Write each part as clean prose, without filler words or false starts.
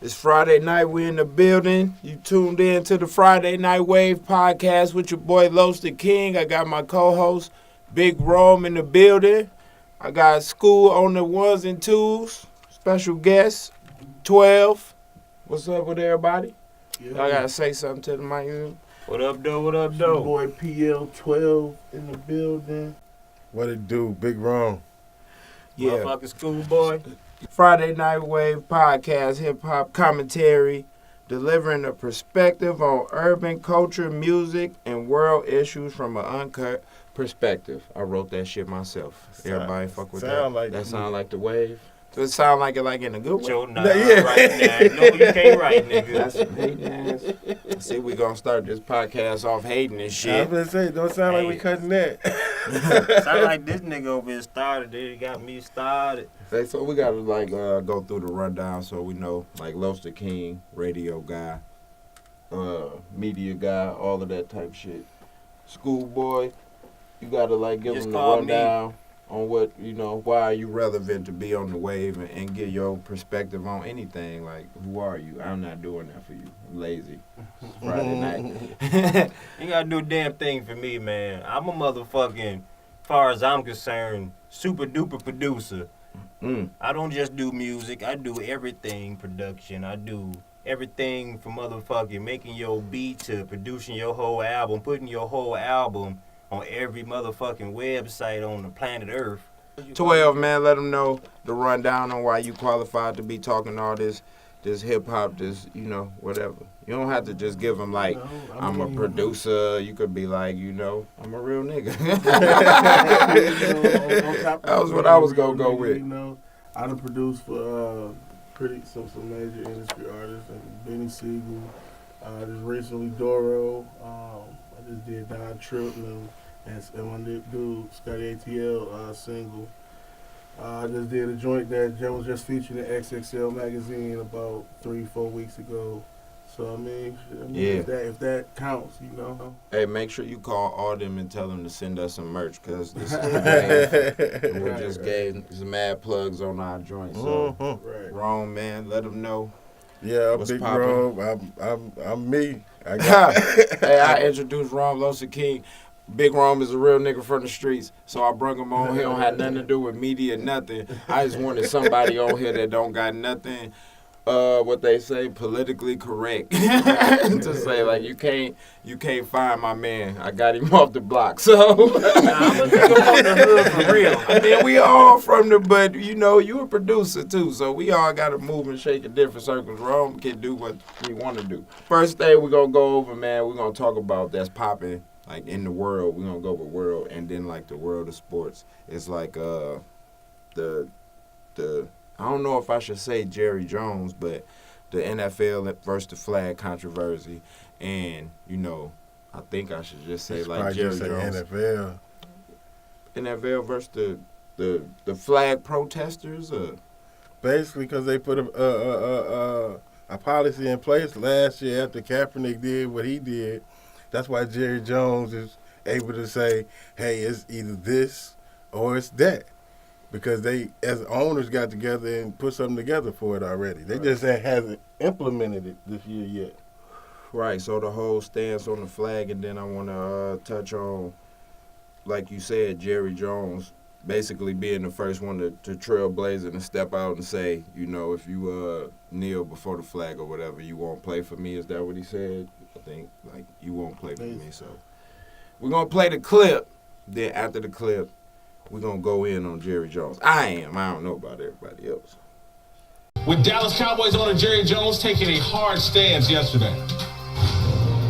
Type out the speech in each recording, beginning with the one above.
It's Friday night. We in the building. You tuned in to the Friday Night Wave Podcast with your boy Los the King. I got my co-host Big Rome in the building. I got School on the ones and twos. Special guest 12. What's up with everybody? I gotta say something to the mic. What up, though? What up, though? Boy PL12 in the building. What it do, Big Rome? Yeah. Motherfucking schoolboy. Friday Night Wave Podcast, hip-hop commentary, delivering a perspective on urban culture, music, and world issues from an uncut perspective. I wrote that shit myself. Everybody fuck with that. Like that sound like the wave? Does it sound like it like in a good way? Joe, nah, yeah. Right now. No, you can't write, nigga. That's some hating ass. See, we gonna start this podcast off hating and shit. I was gonna say, don't sound like we cutting that. Sound like this nigga over here started. They got me started. So we gotta go through the rundown so we know, like Los the King, radio guy, media guy, all of that type shit. Schoolboy, you gotta give Just them the rundown on what, why are you relevant to be on the wave and get your perspective on anything. Like, who are you? I'm not doing that for you. I'm lazy. It's Friday night. You gotta do a damn thing for me, man. I'm a motherfucking, far as I'm concerned, super duper producer. I don't just do music. I do everything production. I do everything from motherfucking making your beat to producing your whole album, putting your whole album on every motherfucking website on the planet Earth. 12, man, let them know the rundown on why you qualified to be talking all this hip-hop, this, whatever. You don't have to just give them, I'm a producer. You could be like, I'm a real nigga. That was what I was going to go with. I done produced for some major industry artists, like Benny Siegel, just recently Doro. I just did Don Trippman and my dude, Scotty ATL single. I just did a joint that was just featured in XXL magazine about 3-4 weeks ago. So I mean yeah. if that counts, Hey, make sure you call all them and tell them to send us some merch, because this is the wave. We just gave some mad plugs on our joint. So, Rome, man, let them know. Yeah, what's Big poppin'. Rome. I'm me. Hey, I introduced Rome Los the King. Big Rome is a real nigga from the streets, so I brung him on. He don't have nothing to do with media, nothing. I just wanted somebody on here that don't got nothing, what they say, politically correct. To say, you can't find my man. I got him off the block, so. I'm a nigga from the hood for real. I mean, we all from the, but, you a producer, too, so we all got to move and shake in different circles. Rome can do what we want to do. First thing we're going to go over, man, we're going to talk about that's popping. In the world, we're going to go with world, and then, the world of sports. It's the I don't know if I should say Jerry Jones, but the NFL versus the flag controversy. And, I think I should just say, Jerry Jones. NFL versus the flag protesters? Basically, because they put a policy in place last year after Kaepernick did what he did. That's why Jerry Jones is able to say, hey, it's either this or it's that. Because they, as owners, got together and put something together for it already. They just hasn't implemented it this year yet. Right, so the whole stance on the flag, and then I want to touch on, like you said, Jerry Jones basically being the first one to trailblaze it and step out and say, if you kneel before the flag or whatever, you won't play for me. Is that what he said? I think, you won't play for me. So we're going to play the clip. Then after the clip, we're going to go in on Jerry Jones. I don't know about everybody else. With Dallas Cowboys owner Jerry Jones taking a hard stance yesterday.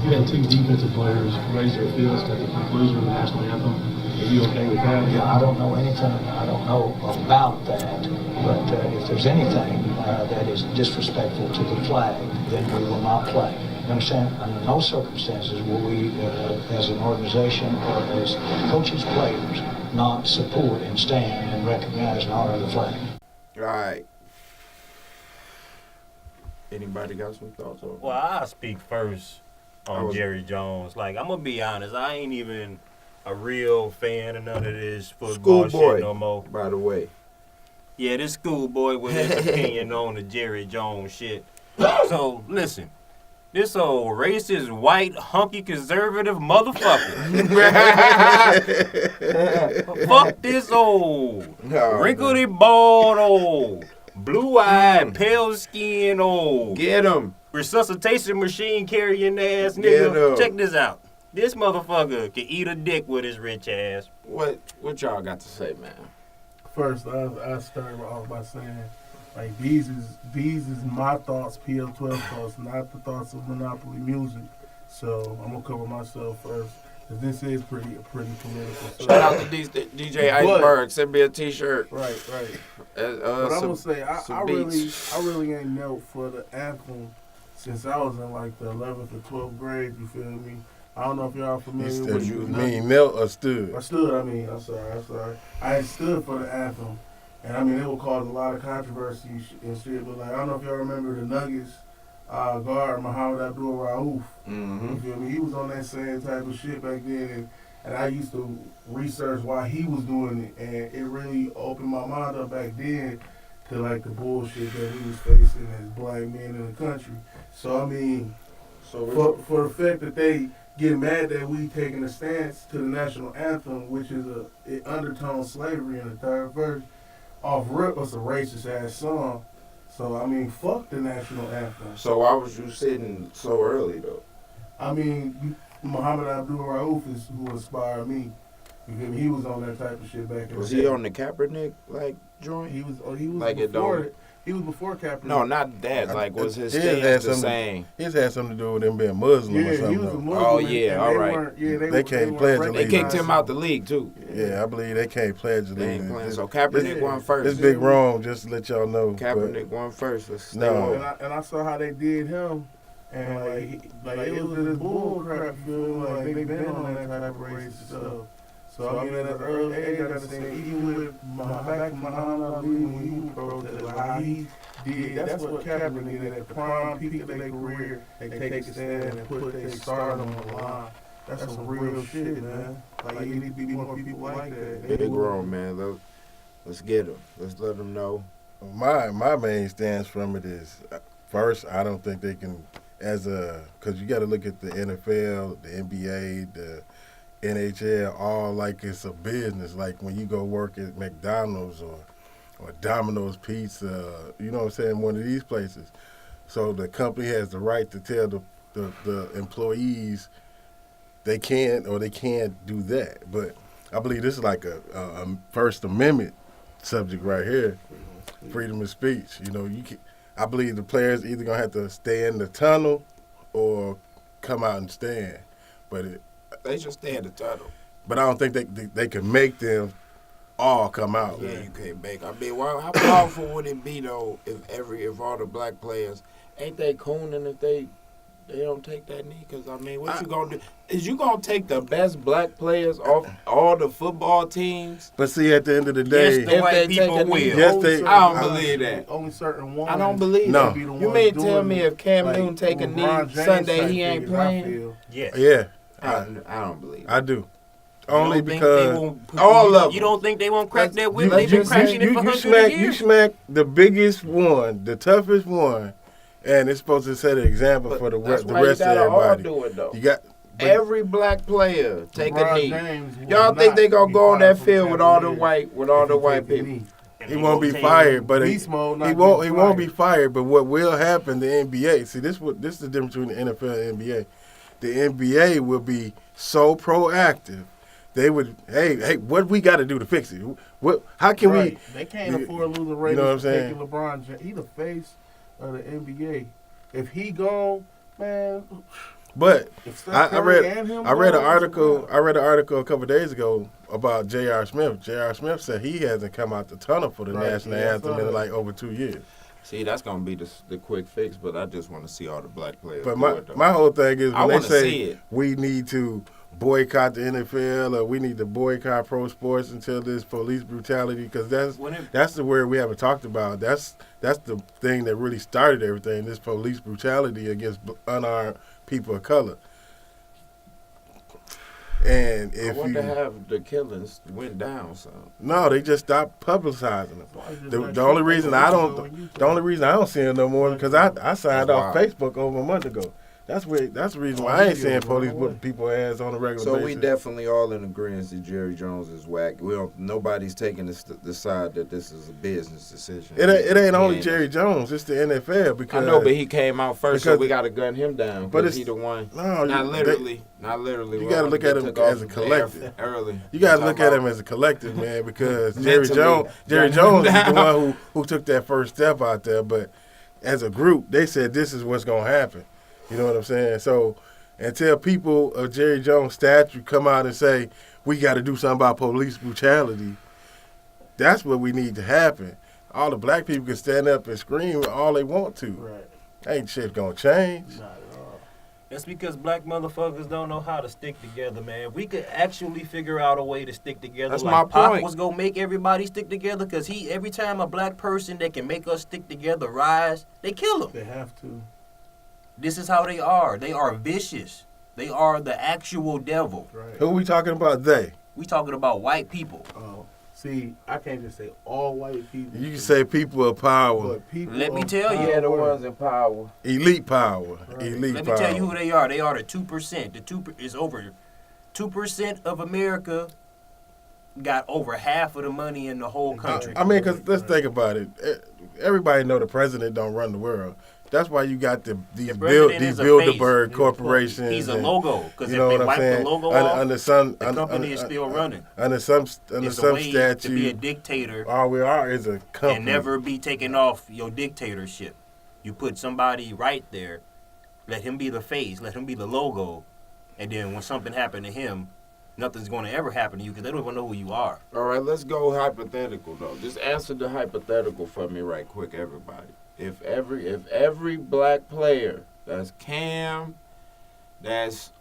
You had two defensive players raise their fists at the conclusion of the national anthem. Are you okay with that? Yeah, I don't know anything. I don't know about that. But if there's anything that is disrespectful to the flag, then we will not play. You understand? Under no circumstances will we, as an organization or as coaches, players, not support and stand and recognize and honor the flag. All right. Anybody got some thoughts on it? Well, I'll speak first on Jerry Jones. I'm going to be honest. I ain't even a real fan of none of this football shit no more. By the way. Yeah, this schoolboy with his opinion on the Jerry Jones shit. So listen, this old racist, white, hunky, conservative motherfucker. Fuck this old wrinkledy, bald, old blue-eyed, pale-skinned, old Get him. resuscitation machine carrying ass Get nigga. him. Check this out. This motherfucker can eat a dick with his rich ass. What y'all got to say, man? First, I started off by saying, like, these is my thoughts, PL12 thoughts, not the thoughts of Monopoly Music. So I'm gonna cover myself first, cause this is pretty political. So, Shout out to DJ Iceberg. Send me a T-shirt. right. But I'm gonna say I beats. really ain't knelt for the anthem since I was in like the 11th or 12th grade. You feel me? I don't know if y'all familiar with You mean knelt or stood? I stood. I'm sorry. I stood for the anthem, and I mean it would cause a lot of controversy and shit. But like I don't know if y'all remember the Nuggets guard Muhammad Abdul Rauf. You feel me? He was on that same type of shit back then, and I used to research why he was doing it, and it really opened my mind up back then to like the bullshit that we was facing as black men in the country. So I mean, for the fact that they get mad that we taking a stance to the national anthem, which is it undertone slavery in the third verse, off rip was a racist ass song. So I mean, fuck the national anthem. So why was you sitting so early though? I mean, Muhammad Abdul Rauf is who inspired me. You feel me? He was on that type of shit back in Was the he day. on the Kaepernick like joint? He was Like it before don't- it. He was before Kaepernick. No, not that. Like was his His stance had the something- same? His had something to do with them being Muslim Yeah, or he something. was a though. Muslim. Oh, and- yeah, and all they right. weren't- Yeah, They weren't can't pledge recognized. They kicked him out the league too. Yeah, I believe they can't pledge the They ain't league. playing. So Kaepernick won first. It's big wrong, just to let y'all know. Kaepernick won first. Let's stay No. woke. And I saw how they did him, and like it was this bull crap. You feel me? Like they been on that type of racist stuff. So I mean, at an early age, I understand. Even with back to Muhammad Ali when he protested, like how he did. That's what Kaepernick did at the prime peak of their career. They take a stand and put their stardom on the line. That's some real shit, man. Like you need to be more people like that. Big wrong, man. Let's get them. Let's let them know. My main stance from it is, first, I don't think they can, because you got to look at the NFL, the NBA, the NHL, all like it's a business. Like when you go work at McDonald's or Domino's Pizza, you know what I'm saying, one of these places. So the company has the right to tell the employees they can or they can't do that. But I believe this is like a First Amendment subject right here, freedom of speech. You know, I believe the players either gonna have to stay in the tunnel or come out and stand. But They should stay in the tunnel. I don't think they can make them all come out. Yeah, you can't make. I mean, how powerful would it be though if all the black players ain't they cooning if they don't take that knee? Because I mean, what you gonna do? Is you gonna take the best black players off all the football teams? But see, at the end of the day, Yes, the white they people take a will. knee? Yes, I don't believe that. Only certain ones. I don't believe No. that. You mean tell me if Cam Like, Newton take a LeBron knee James Sunday type he ain't figures, I playing? feel. Yes. yeah, I don't believe. I do. You Only don't think because they won't put- all you, of them. You don't think they won't crack that whip? you- They've been you- cracking it for hundreds of you years. smack the biggest one, the toughest one, and it's supposed to set an example But for the that's rest why you of gotta all everybody. do it though. You got but Every black player take a LeBron knee. James will Y'all think not they gonna be go on that fired from field with all the Cavaliers white if he take a people? knee. And he they won't gonna be take fired, but Beast mode, not he won't getting be fired. But what will happen? The NBA. See, this is the difference between the NFL and the NBA. The NBA will be so proactive. They would, hey, what we got to do to fix it? How can Right. They can't afford to lose a Raiders know what I'm for taking saying? LeBron James. He the face of the NBA. If he gone, man. But If Steph I Curry read and him I read an gone, article. I read an article a couple days ago about J.R. Smith. J.R. Smith said he hasn't come out the tunnel for the Right, national yeah, I anthem saw in that. like over 2 years. See, that's gonna be the quick fix, but I just want to see all the black players. But do my it, though. my whole thing is I when they wanna see say it. we need to boycott the NFL or we need to boycott pro sports until this police brutality, because that's the word we haven't talked about. That's the thing that really started everything. This police brutality against unarmed people of color. And I if wonder you, how the killings went down. So no, they just stopped publicizing them. Why just The, not the only shoot reason like I a don't, week ago on the only reason I don't see them no more because I signed That's off wild. Facebook over a month ago. That's the reason Oh, why I ain't videos seeing went police away. whooping people ass on a regular So basis. we definitely all in agreement that Jerry Jones is whack. Nobody's taking the side that this is a business decision. It ain't He only Jerry Jones, it's the NFL I because know, but he came out first, so because- we got to gun him down. but But it's- he the one. no, Not you- literally. You gotta look at him as a collective. Early. You got to I'm look talking at him about- as a collective, man, because Jerry Mentally. Jones is the Down. one who took that first step out there. But as a group, they said this is what's gonna happen. You know what I'm saying? So until people of Jerry Jones' stature come out and say we got to do something about police brutality, that's what we need to happen. All the black people can stand up and scream all they want to. Right. Ain't shit gonna change. Not at all. That's because black motherfuckers don't know how to stick together, man. We could actually figure out a way to stick together. That's like my Pop point. was gonna make everybody stick together, because every time a black person that can make us stick together rise, they kill them. They have to. This is how they are. They are vicious. They are the actual devil. Right. Who we talking about? They. We talking about white people. Oh, see, I can't just say all white people. You can say people of power, But people Let me of tell you. Yeah, the power- ones in power. elite power, Right. elite Let power. me tell you who they are. They are the 2%. The 2 is over 2% of America got over half of the money in the whole country. I mean, because let's think about it. Everybody know the president don't run the world. That's why you got these president these is a Bilderberg face. corporations. He's a and- logo, because You if know they what I'm wipe saying? the logo Under, off, under some, the company is still running. Under some it's a way to be a statute, dictator all we are is a company. and never be taken off your dictatorship. You put somebody right there, let him be the face, let him be the logo, and then when something happened to him, nothing's going to ever happen to you because they don't even know who you are. All right, let's go hypothetical though. Just answer the hypothetical for me right quick, everybody. If every black player, that's Cam, that's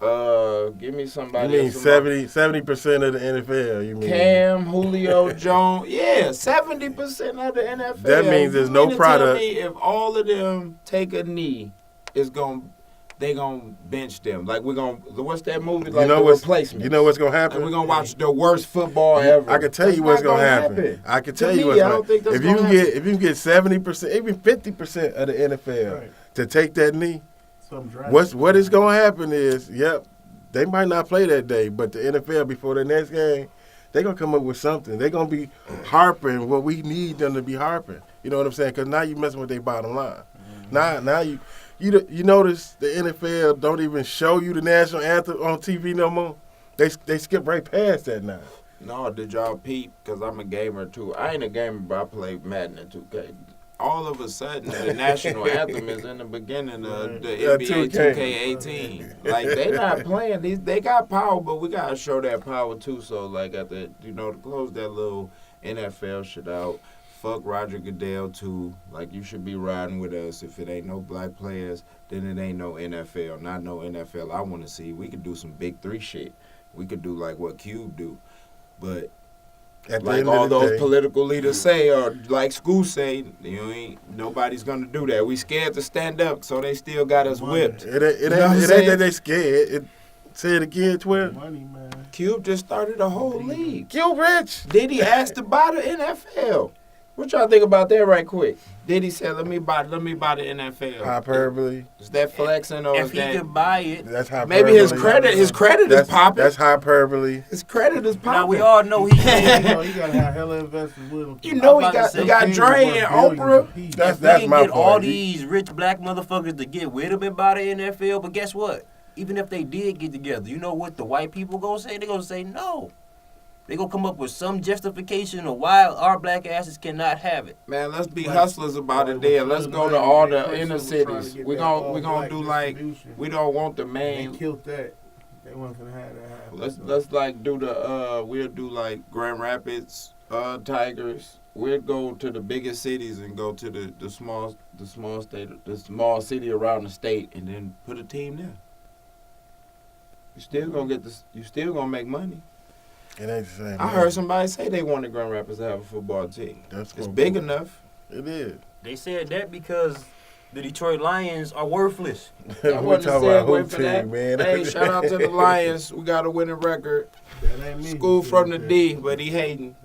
give me You somebody. mean else. 70% of the NFL? You mean Cam, Julio Jones, yeah, 70% of the NFL. That means there's You no mean to product. Tell me if all of them take a knee, they gonna bench them. Like we're gonna, what's that movie? Like know The what's Replacement. you know what's gonna happen? And we're gonna watch the worst football ever. I can tell That's you what's not gonna happen. I can To tell you me, what's I gonna don't think that's if you gonna can happen. get if you can get 70%, even 50% of the NFL Right. to take that knee, Some drastic. what is gonna happen is, they might not play that day, but the NFL before the next game, they're gonna come up with something. They're gonna be harping what we need them to be harping. You know what I'm saying? Because now you messing with their bottom line. Now you notice the NFL don't even show you the national anthem on TV no more. They skip right past that now. No, did y'all peep? Because I'm a gamer too. I ain't a gamer, but I play Madden and 2K. All of a sudden, the national anthem is in the beginning of the Yeah, NBA 2K. 2K18. Like, they not playing. They got power, but we got to show that power too. So, like, to close that little NFL shit out, fuck Roger Goodell too. Like, you should be riding with us. If it ain't no black players, then it ain't no NFL. Not no NFL I want to see. We could do some big three shit. We could do like what Cube do. But At the like end all of the those day, political leaders say, or like School say, nobody's gonna do that. We scared to stand up, so they still got us whipped. it ain't You know what I'm it ain't saying? that they scared. Say it again, Twin. Money, man. Cube just started a whole league. Kill Rich. Diddy asked to buy the NFL. What y'all think about that, right quick? Diddy said, "Let me buy the NFL." Hyperbole. Is that flexing or If is he that could buy it, That's hyperbole. maybe his credit is That's popping. That's hyperbole. His credit is popping. now we all know he You can't. know, you gotta have hella investors with him. You know I'm about to he say, got Things Dre worth and billions Oprah. apiece. That's If we can my get all point. these rich black motherfuckers to get with him and buy the NFL, but guess what? Even if they did get together, you know what the white people gonna say? They gonna say no. They gonna come up with some justification of why our black asses cannot have it. Man, let's be Like- hustlers about it like there. with Let's Trump go to and all Wayne, the Clayton inner was trying to cities. get We that gon' all-black do like distribution. we don't want the They main. killed that. They weren't gonna have that happen. Let's like do the we'll do like Grand Rapids, Tigers. We'll go to the biggest cities and go to the small city around the state and then put a team there. You still gonna get this. You still gonna make money. It ain't the same. I heard somebody say they wanted Grand Rapids to have a football team. That's It's gonna big be- enough. It is. They said that because The Detroit Lions are worthless. That we wasn't a talking about segue hoop for team, that. man. Hey, shout out to the Lions. We got a winning record. That ain't me. School from the D, but he hating.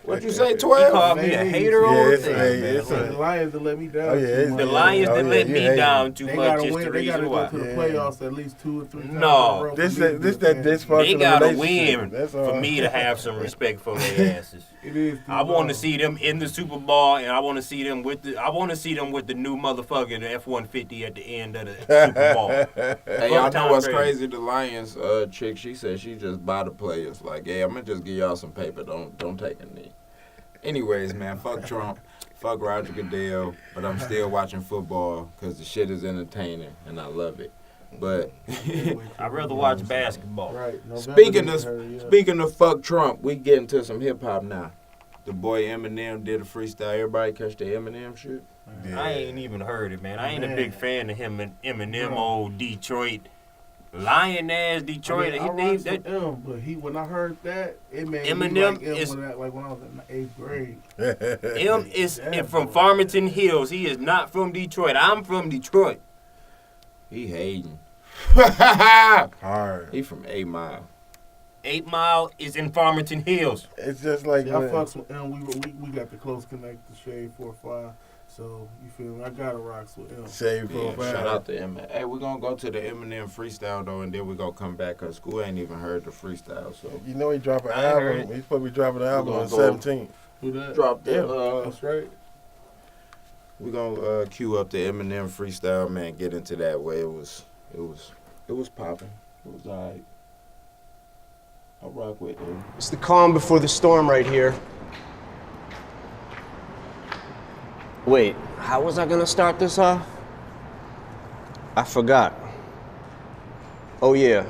What you say, He 12? called me a hater on the it's- thing, hey, man. it's The Lions that let me down. Oh, yeah, too it's- much. The Lions Oh, that yeah, let you me hating. down too They much gotta is win. the They gotta reason go why. to the Yeah. playoffs at least 2 or 3 times. No. in a row This for me to this be that a fan. dysfunctional They gotta relationship. win That's all. for me to have some respect for their asses. It is. I want to see them in the Super Bowl, and I want to see them with the. I want to see them with the new motherfucking F-150 at the end of the Super Bowl. Hey, y'all know Tom what's Brady. crazy? The Lions chick, she said she just buy the players. Like, hey, I'm gonna just give y'all some paper. Don't take a knee. Anyways, man, fuck Trump, fuck Roger Goodell, but I'm still watching football because the shit is entertaining and I love it. But I'd rather watch basketball. Right. speaking of fuck Trump, we get into some hip hop now. The boy Eminem did a freestyle. Everybody catch the Eminem shit? Yeah. I ain't even heard it, man. I ain't a Man. big fan of him and Eminem, No. old Detroit, lion ass Detroit. I He rock named with that. M, but when I heard that, it made Eminem me like M is- when I was in the 8th grade. Him is That from boy. Farmington Hills. He is not from Detroit. I'm from Detroit. He hating. Hard. He from 8 Mile. 8 Mile is in Farmington Hills. It's just like Yeah, I when- fucks with M. We got the close connect to Shade 4-5. So you feel me? I gotta rocks with M. Shave Yeah, for shout out to Eminem. Hey, we're gonna go to the Eminem freestyle though, and then we're gonna come back because school ain't even heard the freestyle. So You know he dropped an I heard album. He's supposed to be dropping an album gonna on go- 17th. Who that? drop the. That's right. We're gonna cue up the Eminem freestyle, man. Get into that way. It was popping. It was alright. I'll rock with it. It's the calm before the storm right here. Wait, how was I gonna start this off? I forgot. Oh yeah.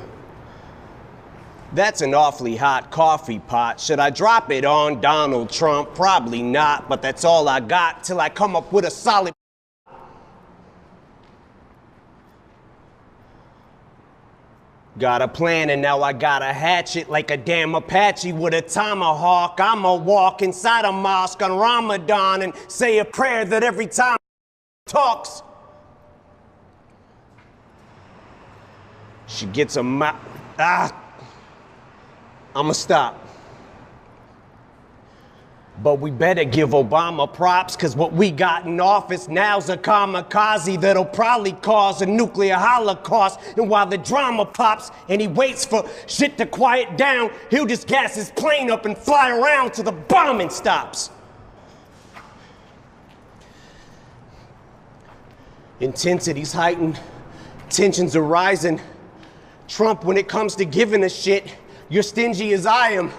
That's an awfully hot coffee pot. Should I drop it on Donald Trump? Probably not, but that's all I got till I come up with a solid. Got a plan and now I got a hatchet like a damn Apache with a tomahawk. I'ma walk inside a mosque on Ramadan and say a prayer that every time talks, she gets a I'ma stop. But we better give Obama props, cause what we got in office now's a kamikaze that'll probably cause a nuclear holocaust. And while the drama pops and he waits for shit to quiet down, he'll just gas his plane up and fly around till the bombing stops. Intensity's heightened, tensions are rising. Trump, when it comes to giving a shit, you're stingy as I am.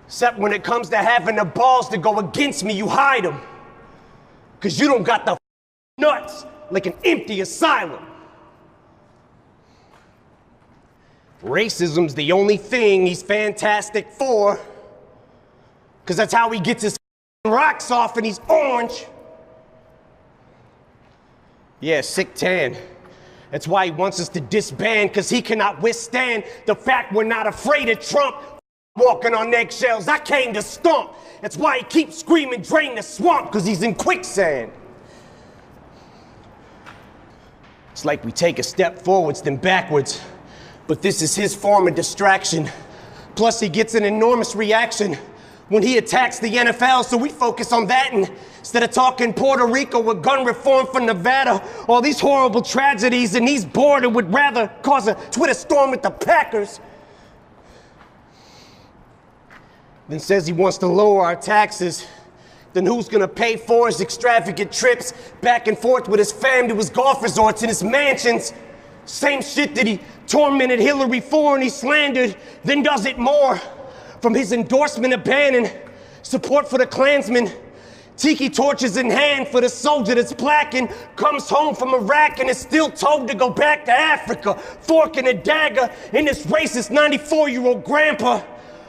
Except when it comes to having the balls to go against me, you hide them. Cause you don't got the nuts like an empty asylum. Racism's the only thing he's fantastic for. Cause that's how he gets his rocks off and he's orange. Yeah, sick tan. That's why he wants us to disband, cause he cannot withstand the fact we're not afraid of Trump. Walking on eggshells, I came to stomp. That's why he keeps screaming, drain the swamp, cause he's in quicksand. It's like we take a step forwards, then backwards. But this is his form of distraction. Plus he gets an enormous reaction when he attacks the NFL, so we focus on that and instead of talking Puerto Rico with gun reform for Nevada, all these horrible tragedies and he's bored and would rather cause a Twitter storm with the Packers. Then says he wants to lower our taxes. Then who's gonna pay for his extravagant trips back and forth with his fam to his golf resorts and his mansions? Same shit that he tormented Hillary for and he slandered, then does it more. From his endorsement of Bannon, support for the Klansmen, tiki torches in hand for the soldier that's blackened, comes home from Iraq and is still told to go back to Africa, fork and a dagger in this racist 94-year-old grandpa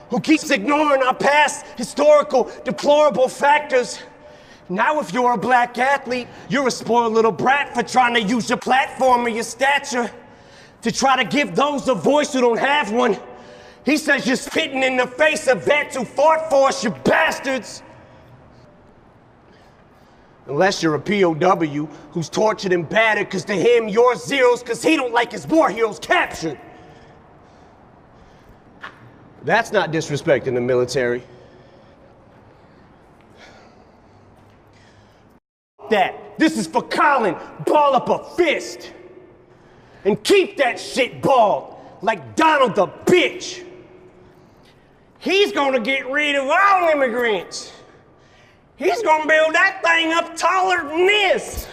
who keeps ignoring our past historical deplorable factors. Now if you're a black athlete, you're a spoiled little brat for trying to use your platform or your stature to try to give those a voice who don't have one. He says you're spitting in the face of vets who fought for us, you bastards. Unless you're a POW who's tortured and battered cause to him you're zeros cause he don't like his war heroes captured. That's not disrespecting the military. That. This is for Colin. Ball up a fist. And keep that shit balled like Donald the bitch. He's gonna get rid of all immigrants. He's gonna build that thing up taller than this.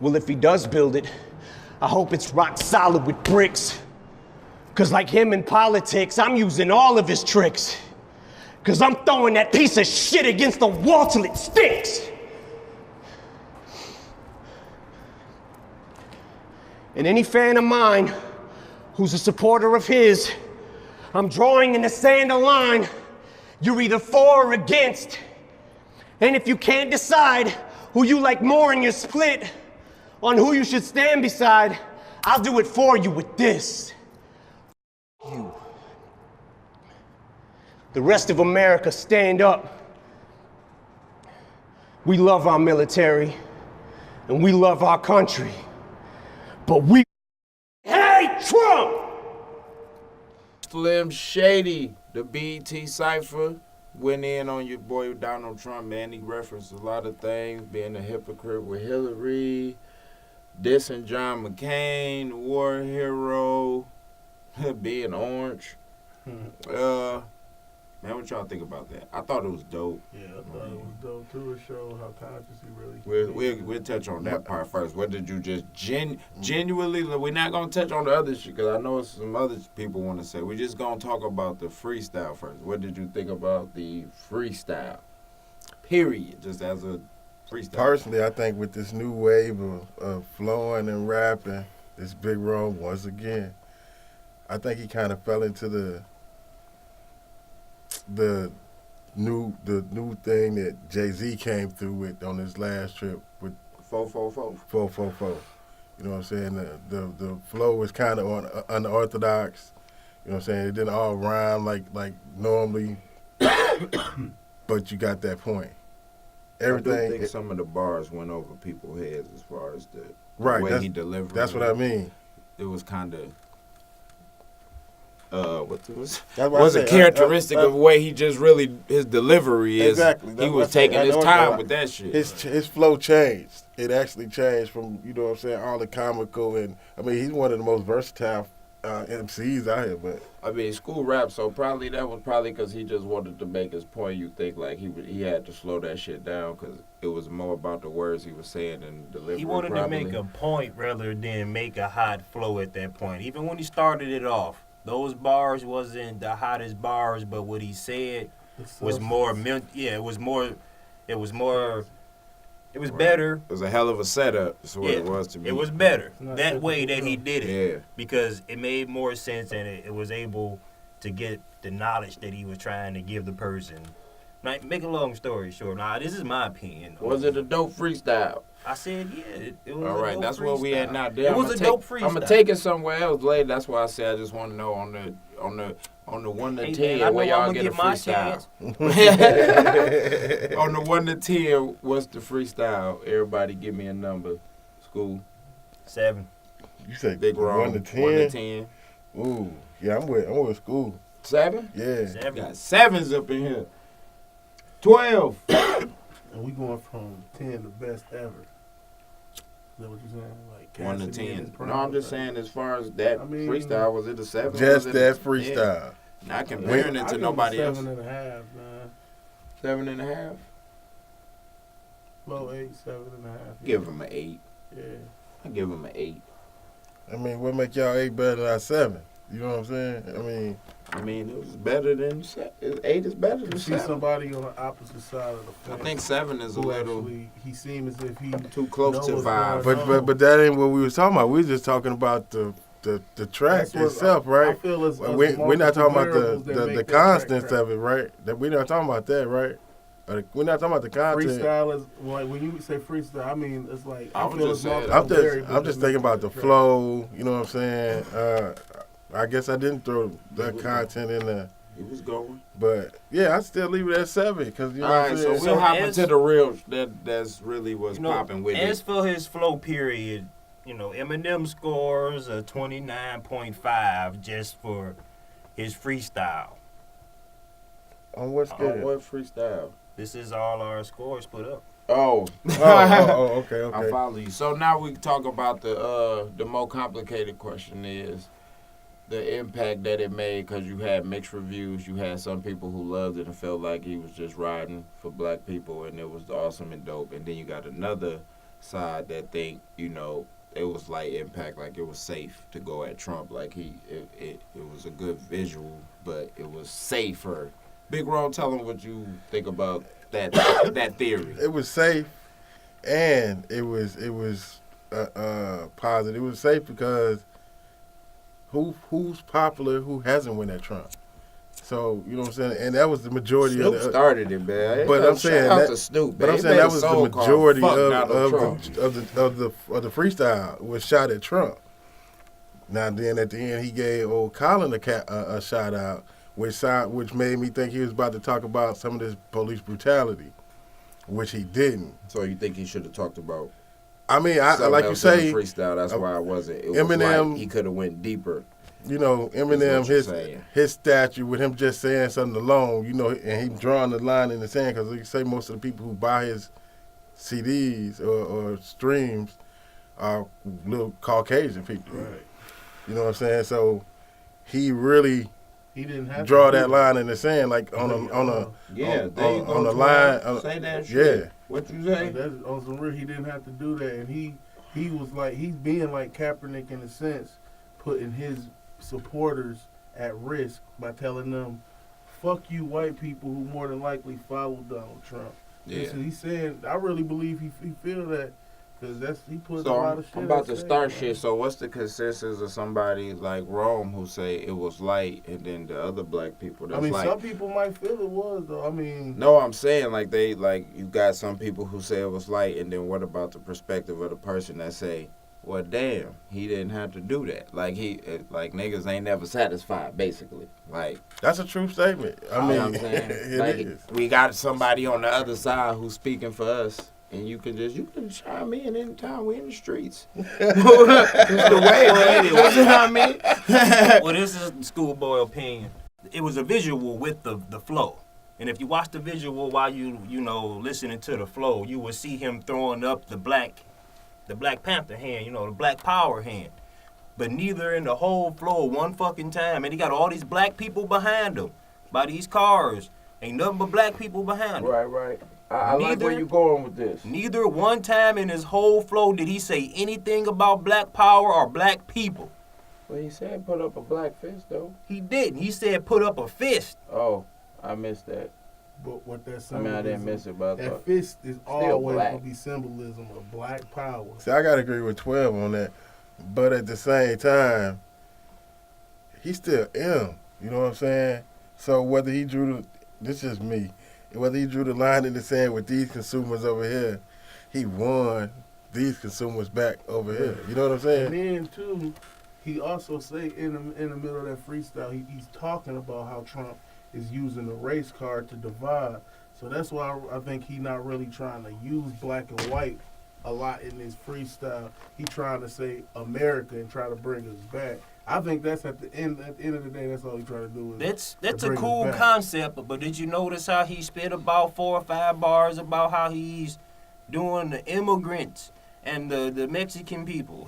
Well, if he does build it, I hope it's rock solid with bricks. Cause like him in politics, I'm using all of his tricks. Cause I'm throwing that piece of shit against the wall till it sticks. And any fan of mine who's a supporter of his, I'm drawing in the sand a line. You're either for or against. And if you can't decide who you like more in your split on who you should stand beside, I'll do it for you with this. You. The rest of America, stand up. We love our military and we love our country, but we hate Trump! Slim Shady, the BET Cypher, went in on your boy Donald Trump, man. He referenced a lot of things, being a hypocrite with Hillary, dissing John McCain, war hero, being orange. Man, what y'all think about that? I thought it was dope. Yeah, I thought it was dope too. It showed how conscious he really We'll touch on that part first. What did you just genuinely? We're not gonna touch on the other shit because I know some other people want to say. We're just gonna talk about the freestyle first. What did you think about the freestyle? Period. Just as a freestyle. Personally, I think with this new wave of flowing and rapping, it's Big Rome once again. I think he kind of fell into the new thing that Jay-Z came through with on his last trip with 444. 444. You know what I'm saying? The flow was kind of unorthodox. You know what I'm saying? It didn't all rhyme like normally, but you got that point. Everything. I do think some of the bars went over people's heads as far as the way he delivered. That's what I mean. It was kind of. Was a characteristic of the way he just really his delivery is. Exactly. He was taking his time with that shit. His flow changed. It actually changed from, you know what I'm saying, all the comical and I mean he's one of the most versatile MCs out here. But I mean, school rap. So that was probably because he just wanted to make his point. You think like he had to slow that shit down because it was more about the words he was saying and delivery. He wanted to make a point rather than make a hot flow at that point. Even when he started it off. Those bars wasn't the hottest bars, but what he said was more. It was better. It was a hell of a setup. That's what it was to me. It was better that way that he did it. Yeah. Because it made more sense and it was able to get the knowledge that he was trying to give the person. Now, make a long story short. Now, this is my opinion. Was it a dope freestyle? I said, yeah. It was all right, a dope that's freestyle. where we at now. It was a dope freestyle. I'm gonna take it somewhere else later. That's why I said I just want to know on the 1 to 10 where y'all get a freestyle. On the 1 to 10, what's the freestyle? Everybody, give me a number. School. 7. You say Big Wrong. 1 to 10. 1 to 10. Ooh, yeah, I'm with school. 7? Yeah. 7. Got 7s up in here. 12. And we going from 10 to best ever. Is that what you're saying? Like 1 to Cassidy in his 10. prime? No, I'm just saying as far as that freestyle, was it a 7? Just that freestyle. Yeah. Not comparing it to nobody else. 7.5, man. 7.5? Low 8, 7.5. Give him an 8. Yeah. I give him an 8. I mean, what make y'all 8 better than our 7? You know what I'm saying? I mean, it was better than 8 is better than You 7. see somebody on the opposite side of the fence. I think 7 is a who little actually, he seemed as if he too close to knows 5. what's going on. But that ain't what we was talking about. We was just talking about the track That's what itself, I right? feel as We're not talking about variables that the make that constants track of it, right? We're not talking about that, right? We're not talking about the content. Freestyle is like when you say freestyle, I mean it's like I I was feel just it's saying- multiple variables I'm just that thinking make about the track. flow. You know what I'm saying? I guess I didn't throw that content in there. He was going. But yeah, I still leave it at 7 because you know All what right, I'm so saying. we'll hop as- into the real. That's really what's You know, popping with as it. for his flow period, you know, Eminem scores a 29.5 just for his freestyle. On what Oh, scale? what freestyle? This is all our scores put up. Oh. Okay. I follow you. So now we can talk about the more complicated question is the impact that it made, because you had mixed reviews. You had some people who loved it and felt like he was just riding for black people and it was awesome and dope. And then you got another side that think, you know, it was light impact, like it was safe to go at Trump. Like it was a good visual, but it was safer. Big Ron, tell him what you think about that theory. It was safe, and it was positive. It was safe because who's popular, who hasn't won at Trump. So you know what I'm saying, and that was the majority Snoop of the. started it, man. But I'm saying shout out that- to Snoop, But man. I'm He saying made that a was the song called majority Fuck of Donald Trump. the freestyle was shot at Trump. Now then, at the end, he gave old Colin a shout out, which made me think he was about to talk about some of this police brutality, which he didn't. So you think he should have talked about? I mean, I something like you else in the say, freestyle. That's why I wasn't. It was Eminem- like he could have went deeper. you know, Eminem, what you're saying. his statue with him just saying something alone, you know, and he drawing the line in the sand because like you say, most of the people who buy his CDs or streams are little Caucasian people. Right. You know what I'm saying? So he really He didn't have draw to do that line in the sand, like on a Yeah, on the line. Say that yeah. shit. What you say? That's on some real. He didn't have to do that, and he was like he's being like Kaepernick in a sense, putting his supporters at risk by telling them, "Fuck you, white people who more than likely follow Donald Trump." Yeah. So he's saying, I really believe he feel that because he put a So lot of shit. I'm about on to stage, start man. shit. So what's the consensus of somebody like Rome who say it was light, and then the other black people that's I mean, like, some people might feel it was though. I mean, no, I'm saying like you got some people who say it was light, and then what about the perspective of the person that say, well, damn, he didn't have to do that. Like like niggas ain't never satisfied, basically. Like That's a true statement. I you mean, know what I'm saying? it Like is. we got somebody on the other side who's speaking for us. And you can chime in anytime we in the streets. It's the way, man. You know what I mean? Well, this is schoolboy opinion. It was a visual with the flow. And if you watch the visual while you listening to the flow, you will see him throwing up the Black Panther hand, the Black Power hand. But neither in the whole flow one fucking time. And he got all these black people behind him by these cars. Ain't nothing but black people behind him. Right. I like where Neither- you going with this. Neither one time in his whole flow did he say anything about black power or black people. Well, he said put up a black fist, though. He didn't. He said put up a fist. Oh, I missed that. but what that I symbolism, mean, I didn't miss it, but I that thought. fist is always black. gonna be symbolism of black power. See, I gotta agree with 12 on that, but at the same time, he's still M. You know what I'm saying? So whether he drew this is me, whether he drew the line in the sand with these consumers over here, he won these consumers back over here. You know what I'm saying? And then too, he also say in the middle of that freestyle, he's talking about how Trump is using the race card to divide. So that's why I think he not really trying to use black and white a lot in this freestyle. He trying to say America and try to bring us back. I think that's at the end of the day, that's all he trying to do. That's to a bring us cool back. concept, but did you notice how he spit about 4 or 5 bars about how he's doing the immigrants and the Mexican people?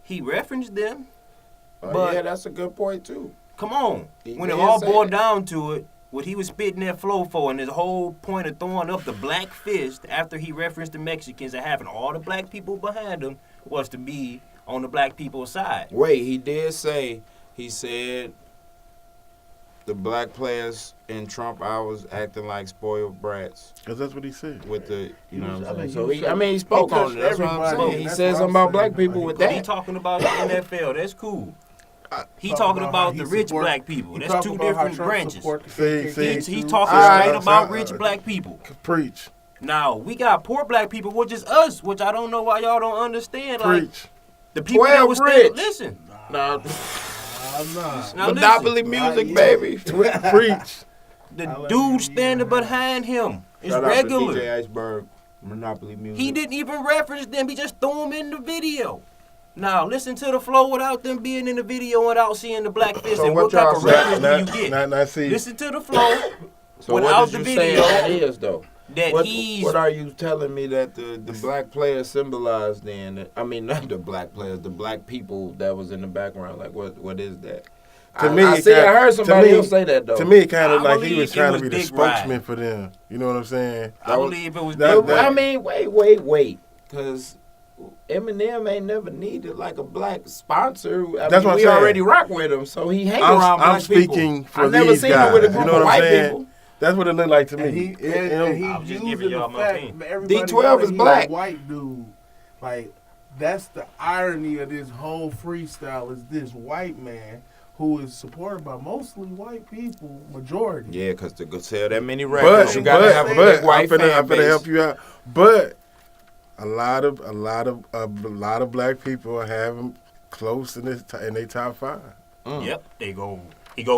He referenced them. But- Yeah, that's a good point, too. Come on. He When it did all say boiled that. down to it, what he was spitting that flow for, and his whole point of throwing up the black fist after he referenced the Mexicans and having all the black people behind him was to be on the black people's side. Wait, he did say, he said the black players in Trump hours acting like spoiled brats Because that's what he said. with the, you know what I'm saying? I So mean, he spoke he on it. That's what I'm touched saying. He everybody. said That's something what I'm about black saying. people with He that. talking about the NFL. That's cool. He Talking talking about about how the he rich support- black people. he That's talking two about how different Trump branches. support the See, KKK He's too. talking All right, straight about so- rich black people. Preach. Now, we got poor black people, which is us, which I don't know why y'all don't understand. Like, Preach. the people that 12 was rich. listen. Nah, Now Monopoly music, baby. Preach. The dude standing behind him is Shout out to regular. DJ Iceberg, Monopoly music. He didn't even reference them. He just threw them in the video. Now, listen to the flow without them being in the video, without seeing the black fist. So and what what type y'all of saying? reference do you get? Now see. Listen to the flow So without what the is you saying video. that is, though? That What are you telling me that the black players symbolize then? I mean, not the black players, the black people that was in the background. Like, what is that? To me, I heard somebody else say that, though. To me, it kind of I like he was believe it trying to was be the Dick spokesman Ryan. for them. You know what I'm saying? I believe it was that- Dick Ryan. I mean, wait. Because Eminem ain't never needed, like, a black sponsor. That's what I'm we saying. already rock with him, so he hang around black I'm speaking people. for I never these seen guys. him with a You group know of what I'm white saying? people. That's what it looked like to me. And he I was just using giving y'all the my fact opinion. that everybody D12 know that is he black. a white dude. Like, that's the irony of this whole freestyle is this white man who is supported by mostly white people, majority. Yeah, because to sell that many records, But you got to have a big white I'm fan finna base. help you out. But a lot of black people have him close in their top 5. Yep, he go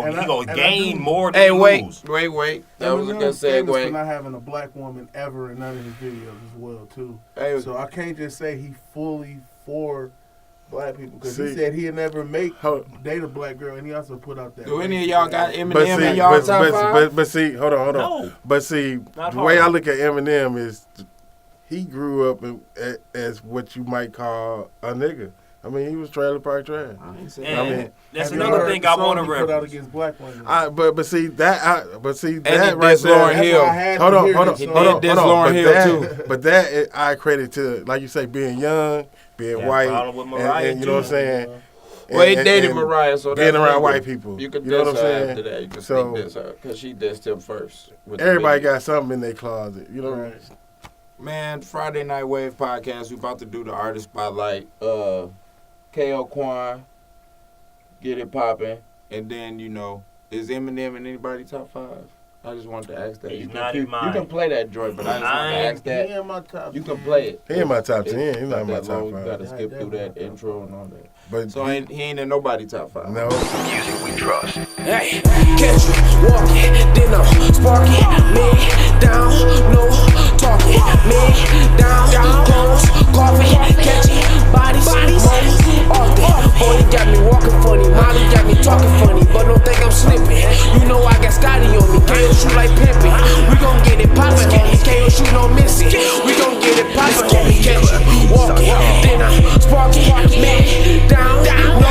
And I gain do- more than Hey, he wait. lose. That was a good Eminem's famous for segue. not having a black woman ever in none of his videos as well too. Hey, So I can't just say he fully for black people because he See, said he'd never hold- date a black girl, and he also put out that. do any of y'all got But Eminem in see, y'all top 5? but see, hold on. No. But see, Not the way I hard. look at Eminem is he grew up as what you might call a nigga. I mean, he was trailer park trash. And I mean, that's Have you another heard thing the I song want to he put out reference. against black women. But see that he right dissed there. Lauryn That's Hill. why I had Hold to on, hear hold on, this He song. hold on, did hold diss on. Lauryn But Hill, that, too. but that I credit to, like you say, being young, being Yeah, white, problem with and Mariah, you know what I'm too. saying. Well, he And- dated and Mariah, so being that's around legal. white people. You could You know diss what I'm her saying? after that. You could So- diss her because she dissed him first. with the Everybody video. got something in their closet, you know. Right. Man, Friday Night Wave Podcast. We about to do the artist spotlight. KO Quan, Get It Poppin', and then is Eminem in anybody top 5? I just wanted to ask that. He's You not can, in mine. you can play that joint, but I just wanted to ask He that. in my top. You can play it. He in my top 10. It's He's not in my that top long. You 5. gotta skip through that definitely. intro and all that. But So he ain't in nobody top 5. no, Hey, catch you walking, then I'm sparking, man down, no talking, man down, close, coffee, catching bodies, more often. Boy, you got me walking funny, Molly got me talking funny, but don't think I'm slipping. You know I got Scotty on me, KO shoot like pimping. We gon' get it poppin', homie, KO shoot no missing. We gon' get it poppin', homie, catch you walking, then I'm sparking, man down, no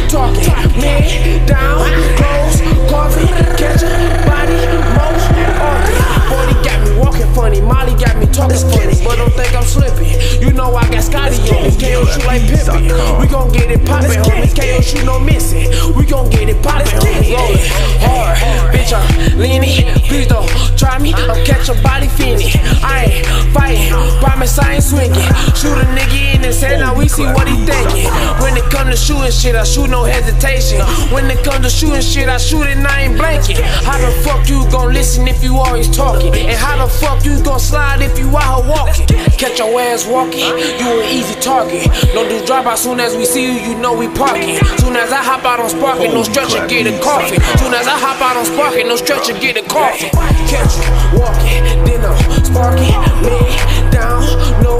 talking, man down, close, coffee, catching body, most often. Boy, he got me walking funny, Molly got me talking funny, but don't think I'm slipping. You know I got Scotty on me, KO shoot like pimping. We gon' get it poppin', homie, KO shoot no missing. We gon' get it poppin', homie, rollin' hard. Bitch, I'm leaning, please don't try me, I'm catchin' body fiending. I ain't fighting, promise I ain't swinging. Shoot a nigga in his head, now we see what he thinking. When it come to shooting shit, I shoot no hesitation. When it come to shooting shit, I shoot it and I ain't blanking. How the fuck you gon' listen if you always talking? And how the fuck you gon' slide if you out here walking? Catch your ass walking, you an easy target. Don't do drop out soon as we see you, you know we parking. Soon as I hop out on sparking, no stretcher get a coffee. Soon as I hop out on sparking, no stretcher get a coffee. Catch you walking, then I'm sparking, man down, no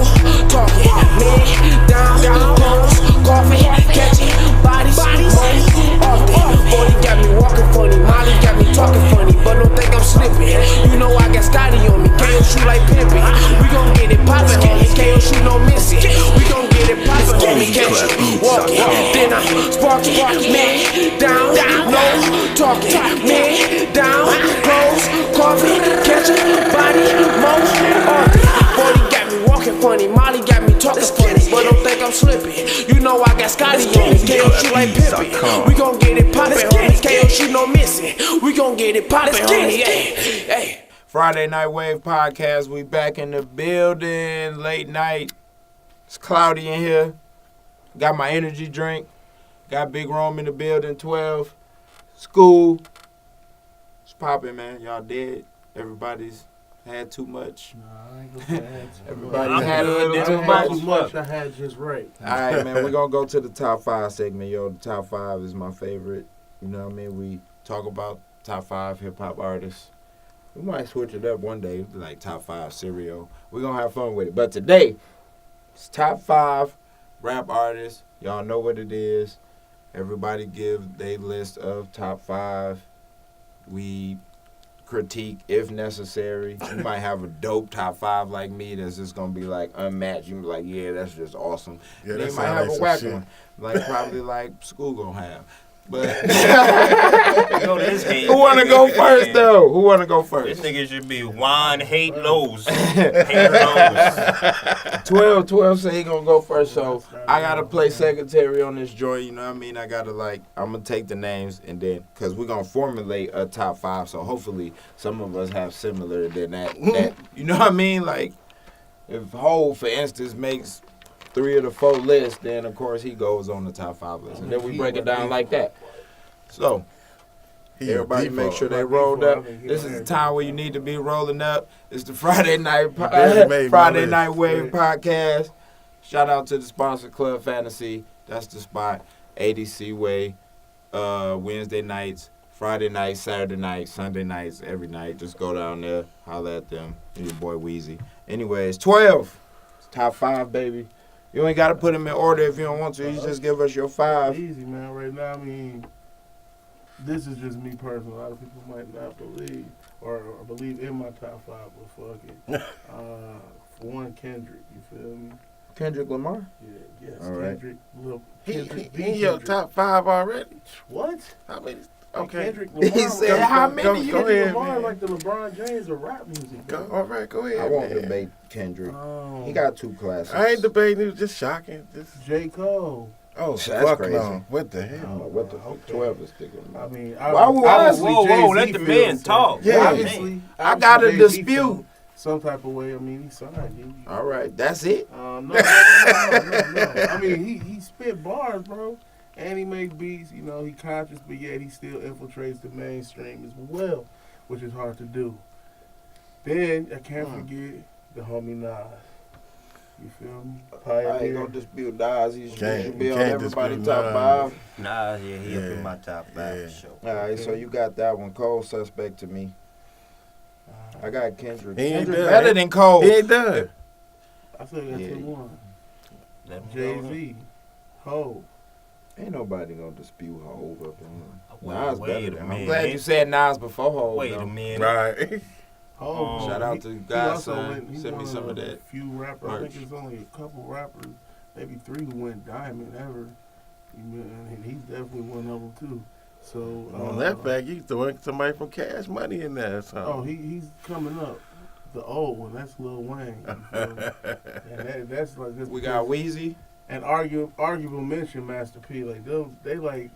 talking, man down, close, coffee, catching bodies, more often. Boy, he got me walking funny, Molly got me talking funny, but don't think I'm slipping. You know I got Scotty on me, KO shoot like pimping. We gon' get it poppin', homie, KO shoot no missing. We gon' get it poppin', homie, catch you walking, then I'm sparking, man down, no talking, man down, close, coffee, catching body, most often. Boy, he got me walking funny, Molly got me talking funny, but don't think I'm slipping. You know I got Scotty on me, KO shoot like pimpin'. We gon' get it poppin', homie, KO shoot no missing. We gon' get it poppin', homie, hey. Friday Night Wave Podcast. We back in the building. Late night. It's cloudy in here. Got my energy drink. Got Big Rome in the building. 12. School. It's popping, man. Y'all dead. Everybody's Had too much. Nah, I ain't gonna say I had too Everybody I'm had a good, little then too I'm much. out. too much. I had just right. All right, man. We're gonna go to the top 5 segment, yo. The top 5 is my favorite. You know what I mean? We talk about top 5 hip hop artists. We might switch it up one day, like top 5 cereal. We're gonna have fun with it. But today, it's top 5 rap artists. Y'all know what it is. Everybody give their list of top 5. We critique if necessary. You might have a dope top 5 like me that's just gonna be like unmatched. You be like, yeah, that's just awesome. Yeah, Then that you might sound have like a some whack shit. one, like probably like School gonna have. But Yo, this hate. who wanna go first though? Who wanna go This first? nigga should be wine hate lows. Hate lows. 12 say he gonna go first, so I gotta play secretary on this joint. You know what I mean? I gotta I'm gonna take the names and then, cause we're gonna formulate a top 5. So hopefully some of us have similar than that. You know what I mean? Like if Hov, for instance, makes 3 of the 4 lists, then of course he goes on the top 5 list, and then we break it down like that. So everybody make sure they rolled up. This is the time where you need to be rolling up. It's the Friday night Wave Podcast. Shout out to the sponsor, Club Fantasy. That's the spot. ADC Way. Wednesday nights, Friday nights, Saturday nights, Sunday nights, every night. Just go down there, holler at them. And your boy Weezy. Anyways, 12. It's top 5, baby. You ain't got to put them in order if you don't want to. You just give us your 5. Easy, man. Right now, I mean, this is just me personally. A lot of people might not believe or believe in my top 5, but fuck it. For one, Kendrick. You feel me? Kendrick Lamar? Yeah, yes. All right. Kendrick. Lil, He Kendrick, in your top 5 already? What? How many? Okay. Kendrick He Lamar. said, how many? Go Kendrick ahead, Lamar man. like the LeBron James of rap music. Go, Bro. all right, go ahead. I won't man. debate Kendrick. Oh. He got 2 classics. I ain't debating. It was just shocking. J. Cole. Oh, That's fuck crazy. no. What the I don't hell? know what the Okay. 12 is sticking. I mean, Why would obviously Whoa, Jay-Z let the man feels talk. that. Yeah. Obviously, I got a Jay-Z dispute. felt some type of way. I mean, he signed. All right, that's it. No. I mean, he spit bars, bro. And he make beats, you know, he conscious, but yet he still infiltrates the mainstream as well, which is hard to do. Then, I can't forget the homie Nas. You feel me? I ain't Pioneer. gonna dispute Nas. He Can't- should be on can't everybody's dispute top Nas. 5. Nah, yeah, he up Yeah. in my top 5 Yeah. for sure. All right, so you got that one. Cole suspect to me. I got Kendrick. He ain't Kendrick done. better than Cole. He ain't done. I still got Yeah. 2-1. Let him Jay-Z. Ho. Ain't nobody gonna dispute Hov up in here. Wait, Nas wait better a than him. I'm minute. glad you said Nas before Hov. Wait though. a minute. Right. Ho. Shout out to He Godson. also went- he Send me one some of that. A few rappers. I merch. think there's only a couple rappers, maybe 3 who went diamond ever. And he's definitely one of them too. So On that fact, you throwing somebody from Cash Money in there or something. Oh, he's coming up. The old one, that's Lil Wayne. You feel me? And that's like this. We got Weezy. and arguable mention Master P. Like they like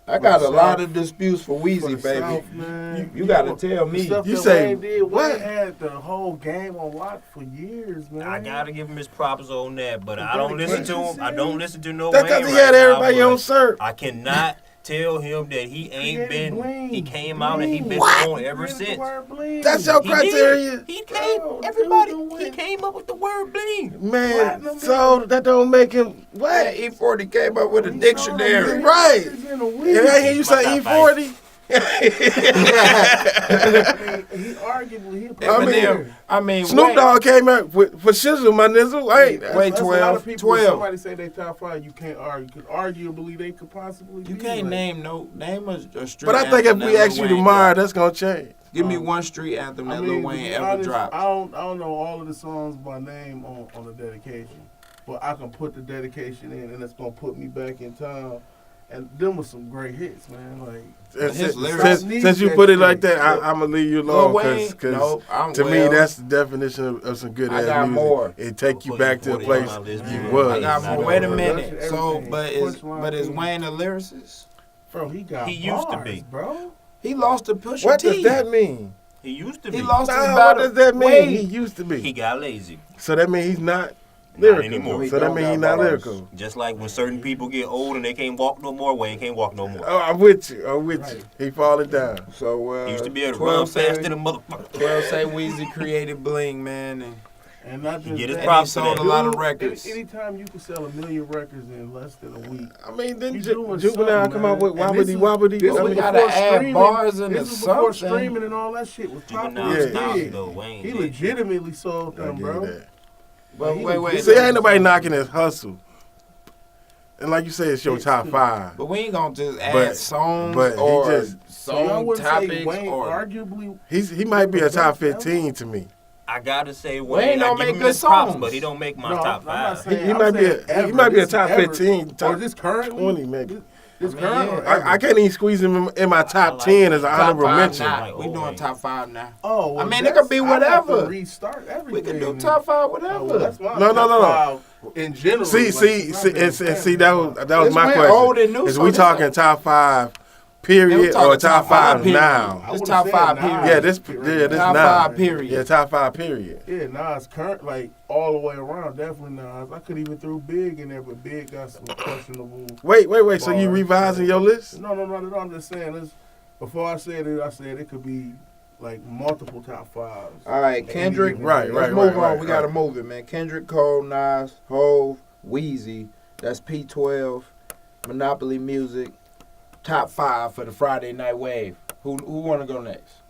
I got a South- lot of disputes for for Weezy, the baby. South, man. You gotta tell The me. stuff You that say, Wayne did. what? Wayne had the whole game on lock for years, man. I gotta give him his props on that, but The I don't listen to dedication, him. I don't listen to no That's Wayne because he right had now, everybody but on cert. I cannot tell him that he ain't Created been. bling. He came out and he been Bling. on ever Created the since. word bling. That's your He criteria. did. He came. Bro, Everybody. dude, He went- came up with the word bling. Man, Platinum, so that don't make him Yeah, what? E40 came up with a He dictionary. sold them Right. records in a week. If I hear you say My top E40, He arguably he Eminem. I mean, Snoop wait, Dogg came out for Shizzle, my nizzle. Wait, Wait, That's a lot 12, of people, when 12. Somebody say they top 5, you can't argue. Because arguably they could possibly You be. can't like, name a street but I think if anthem we that ask Lil you Wayne tomorrow, dropped. that's gonna change. Give me one street anthem that I Lil mean, to Wayne be ever honest, dropped. I don't know all of the songs by name on the dedication, but I can put the dedication in, and it's gonna put me back in time. And them was some great hits, man. Like his lyrics- Since you put it like that, I'm gonna leave you Lil alone Wayne, because no, I'm to me well. that's the definition of some good I ass got music. more. It take you Put back to a 40 place on my list, you man. was. I got Not more. Wait a gonna minute. production, So, everything. but Punchline, is too. Wayne a lyricist? bro, he got He used to bars, be. bro. He lost to Pusha What T. does that mean? He used to be. He lost his Nah, what battle. does that mean? Wait. He used to He be. got lazy. So that means he's not. Not anymore. So So that means he's not bars. lyrical. Just like when certain people get old and they can't walk no more, Wayne can't walk no more. Oh, I'm with you. He falling down. So He used to be able to 12 run say- faster than motherfucker. 12 say Weezy created Bling, man, And not just get his that, props he for sold that. a lot of Dude, records. Anytime you can sell 1 million records in less than a week. I mean, then You doing Juvenile something, come out with man. And this wobbity. is- this I was mean, gotta before add streaming. bars in This the was before something. streaming and all that shit was popular. Juvenile Yeah. style, Yeah. though, Wayne. He did. legitimately sold I them, get bro. that. But He wait. legit- See, ain't nobody knocking his hustle. And like you said, it's your It's top true. 5. But we ain't gonna just add But- songs but he or just- So y'all song wouldn't say topics Wayne or. arguably. He might be a top 15 to me. I gotta say, Wayne Wayne, don't I give make him good his props, songs. but he don't make my No, top I'm not 5. saying- He I'm might be saying he ever. might be a This top ever. 15, Or top this currently? 20 maybe. This I mean, current? yeah. or I ever? can't even squeeze him in my top like 10 as an Top honorable 5 mention. now. Like We old doing Wayne. top 5 now. Oh, well, I mean, it that's- could be I have to whatever. restart everything. We can do then. top 5 Oh, whatever. well, that's my No. top 5 in general. See, like, see, it's see, not and see, that was It's my went old and question. new, Is so we this talking ain't- top 5 Yeah, we period talking or top 5 period. now? I It's would've top said 5 Nas. period. Yeah, this Top now. 5 period. Yeah, top 5 period. Yeah, Nas current, like all the way around, definitely Nas. I could even throw Big in there, but Big got some questionable. Wait. So you bars. revising your list? No. I'm just saying. Before I said it could be like multiple top 5s. All right, Kendrick. Right, Let's right, move right, on. We gotta move it, man. Kendrick, Cole, Nas, Hove, Weezy. That's P12. Monopoly Music. Top 5 for the Friday Night Wave. Who wanna go next?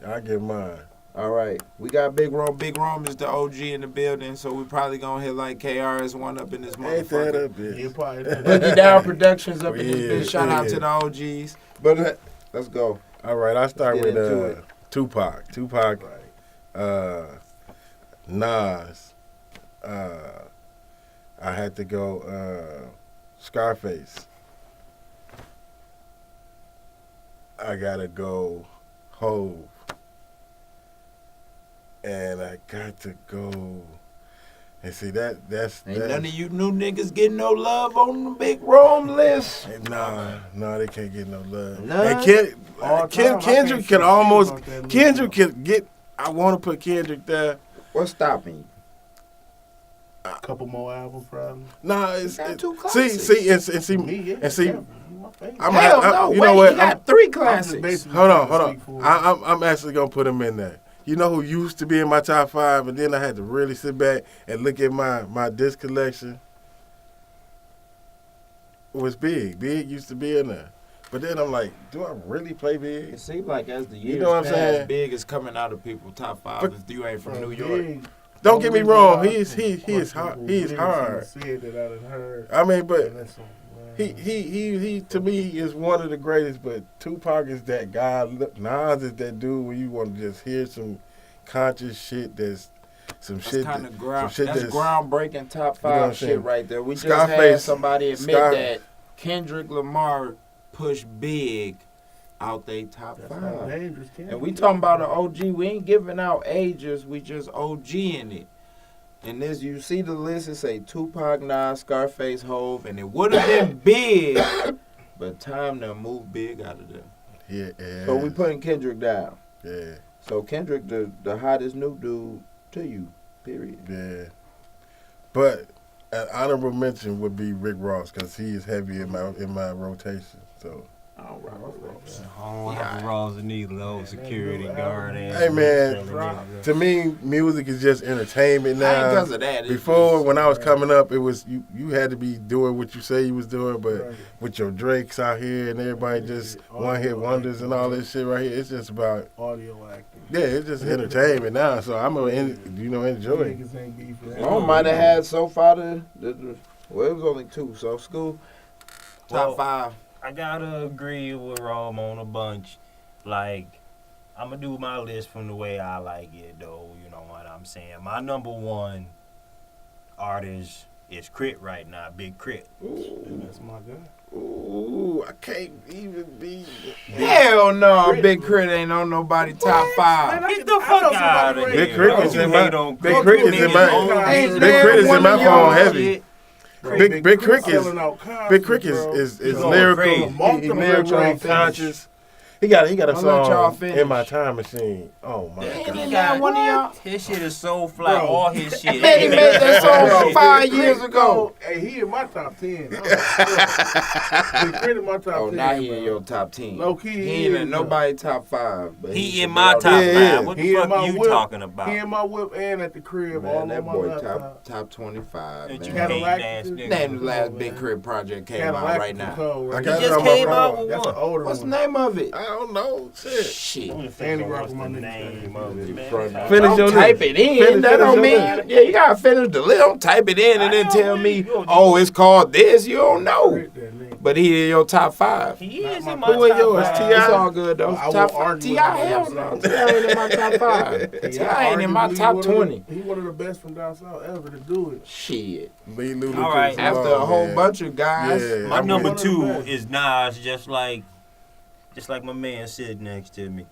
I get mine. All right, we got Big Rome. Big Rome is the OG in the building, so we probably gonna hit like KRS-One up in this Ain't that motherfucker. a bitch? Yeah, probably. Boogie Down Productions up in Yeah, this bitch. Shout out yeah. to the OGs. But let's go. All right, I start Let's with get into it. Tupac. Nas. I had to go Scarface. I gotta go Hove. And I got to go. And see that's Ain't none of you new niggas getting no love on the Big Rome list. Nah, they can't get no love. Nah. And All time, I Kendrick can't can shit almost. about that list, Kendrick though. can get. I want to put Kendrick there. What's stopping you? A couple more albums, probably. Nah, it's got two see, classics. and see, Me, yeah, and see. yeah, my favorite. I'm Hell I- no, you wait, know what? you got 3 classics. Hold on. I'm actually gonna put him in there. You know who used to be in my top 5, and then I had to really sit back and look at my disc collection. It was Big. Big used to be in there, but then I'm like, do I really play Big? It seems like as the years You know what I'm pass, saying? Big is coming out of people's top 5 But- if you ain't from New York. Don't get me wrong. He is hard. He is hard. Said that I done heard. I mean, but And that's some- he to me is one of the greatest. But Tupac is that guy. Nas is that dude where you want to just hear some conscious shit. That's some That's shit. kind of some shit that's groundbreaking top You know what 5 I'm shit saying? right there. We just had Scarface- somebody admit Scar- that Kendrick Lamar pushed Big out they top That's not 5. dangerous, And we talking about an OG. We ain't giving out ages. We just OGing it. And this, you see the list. It say Tupac, Nas, Scarface, Hove, and it would have been Big, but time to move Big out of there. Yeah. So we putting Kendrick down. Yeah. So Kendrick, the hottest new dude to you. Period. Yeah. But an honorable mention would be Rick Ross because he is heavy in my rotation. So. I don't rock with Ross. Oh, Ross and Needle, the old security guard. Hey man, to me, music is just entertainment I ain't now. 'cause of that. It's Before, just- when I was coming up, it was you had to be doing what you say you was doing, but Right. with your Drakes out here and everybody just one hit wonders and all this shit right here, it's just about Audio acting. it's just entertainment now. So I'm gonna enjoy it. Niggas ain't beefing. Rome might have had so far well, it was only 2. So school top Well, 5. I gotta agree with Rome on a bunch. Like, I'm gonna do my list from the way I like it, though. You know what I'm saying? My number 1 artist is Crit right now, Big Crit. That's my guy. Ooh, I can't even be. Hell no, Big Crit ain't on nobody top 5. Get the fuck out of here. Big Crit Don't is you in hate my on Big Crit. Crit is in my Ain't Big there Crit is one in my of y'all phone heavy. shit. Big Crit is selling out Big Crick concerts, bro. is going lyrical. crazy. He lyrical and conscious. He got a I'll let y'all song finish. in my time machine. Oh my god. He got one of y'all. His shit is so fly. Bro. All his shit. He made that song 5 years ago. Hey, he in my top 10. He in my top 10. Oh, now he bro. in your top 10. Low key, He he ain't is, in nobody top 5. But He should in be my out top there. Yeah, 5. What He the in fuck my you whip. talking about? He in my whip and at the crib. all Man, on that my boy laptop. top 25, That you man. hate Cadillac. ass nigga. Name the last man. Big Crib project came Cadillac out right now. Cold, I right? got He it just on my came out phone. with That's an one. older What's the one. name of it? I don't know. Shit. Shit. Andy Rock What's with my the niggas. name of it, man? Finish Don't your type list. it in. Finish that don't your mean list. yeah. You gotta finish the list. Don't type it in and then tell me, oh, it's called this. You don't know. But he in your top 5. He is Not in my my Who in top yours? 5. T.I.? It's all good though. I Top won't 5. argue T.I. with hell him. no. T.I. ain't in my top 5. T.I. ain't in my top 20. He one of the best from down south ever to do it. Shit. Lee Lulu All right. took too After long, a whole man. bunch of guys. Yeah. My I'm number one of the 2 best. is Nas, just like my man sitting next to me.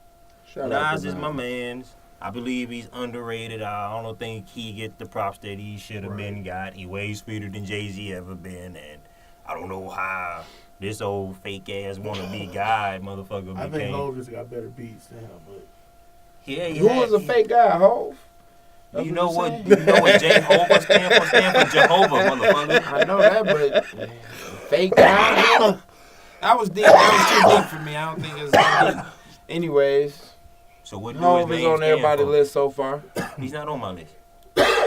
Shout out Nas to is my man's. I believe he's underrated. I don't think he get the props that he should have been got. He way sweeter than Jay-Z ever been, and I don't know how this old fake ass wannabe guy motherfucker I think became. Hov just got better beats than him, but Yeah, he Who had- was a fake guy, Hov? That's You know you what? saying? You know what Jehovah stand for? Stand for Jehovah, motherfucker. I know that, but fake guy. That was deep. That was too deep for me. I don't think it's that deep. Anyways, So what do his Hov is name on stand everybody's for? list so far. He's not on my list.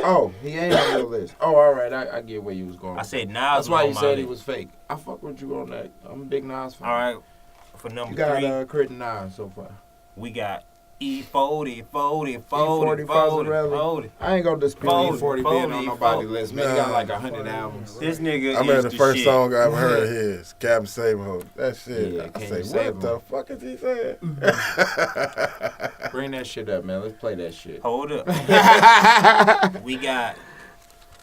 Oh, he ain't on your list. Oh, all right. I get where you was going. I said Nas That's was why on you my said he list. was fake. I fuck with you on that. I'm a big Nas fan. All right. For You number got 3, Crit and Nas so far. we got E40, 40, 40, 40, 40, Fazzarelli. 40. I ain't gonna dispute Fold, E40 being fold, on fold. nobody's list, man. He got Nah. like 100 albums. This nigga I is remember the first shit. song I ever heard of his, Captain Sable. That shit. Yeah, I Can say, You what Save the Him? fuck is he saying? Bring that shit up, man. Let's play that shit. Hold up. We got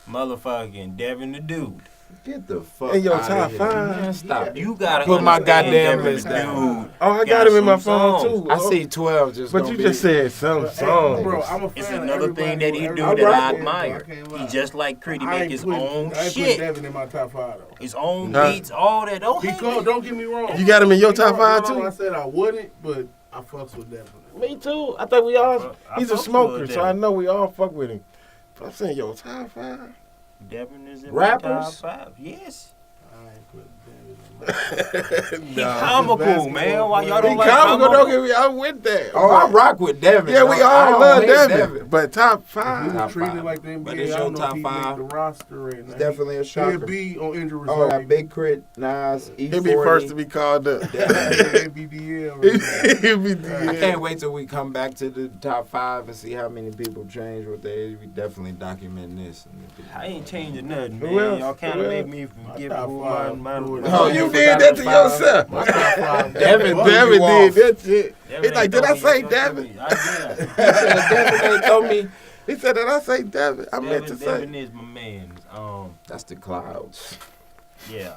motherfucking Devin the Dude. Get the fuck In your outta top here. 5? Man, stop. You gotta Put my understand goddamn Devin list the down. Dude. Oh, I got him in my some phone songs. too. I see 12 just But gonna you be- just said some Hey, songs. bro, I'm a fan. It's of another thing that he do everybody that I else, admire. bro. I can't He lie. just like Crit, he I make ain't his putting- own I ain't putting shit. Devin in my top 5 though. His own Huh? beats, all that. Don't He hate cool, me. don't get me wrong. You got him in your top No, 5 no, too? I said I wouldn't, but I fucks with Devin. Me too. I think we all. I He's a fuck smoker, with so I Devin. know we all fuck with him. But I'm saying your top 5. Devin is in Rappers? my top 5. Yes. I ain't putting Devin in my He Nah. comical, basketball man. Why y'all player. He don't like comical. comical? Don't get me. I'm with that. Oh, I rock with Devin. Yeah, we though. I all don't love hate Devin. But top If he 5. was Top treated 5. like the NBA, But it's I your don't know top if he 5. make the roster right now. It's definitely a He'll shocker. be on injury Oh, reserve. got Big Crit, Nas, E40. He'll be first to be called up. ABDL right now. He'll be I the. can't wait till we come back to the top 5 and see how many people change what they is. We definitely document this. I ain't changing nothing, Who man. else? Y'all kind Who of else? made me forget top who five. my Oh, You you did forgot that the to 5? yourself. My top 5. Devin Fuck threw you. Devin you did off. that shit. Devin He's like, ain't did I throw me- say don't Devin? throw me. I did. Devin ain't told me. He said, did I say Devin? I meant to Devin say. is my man. That's the clouds. Yeah.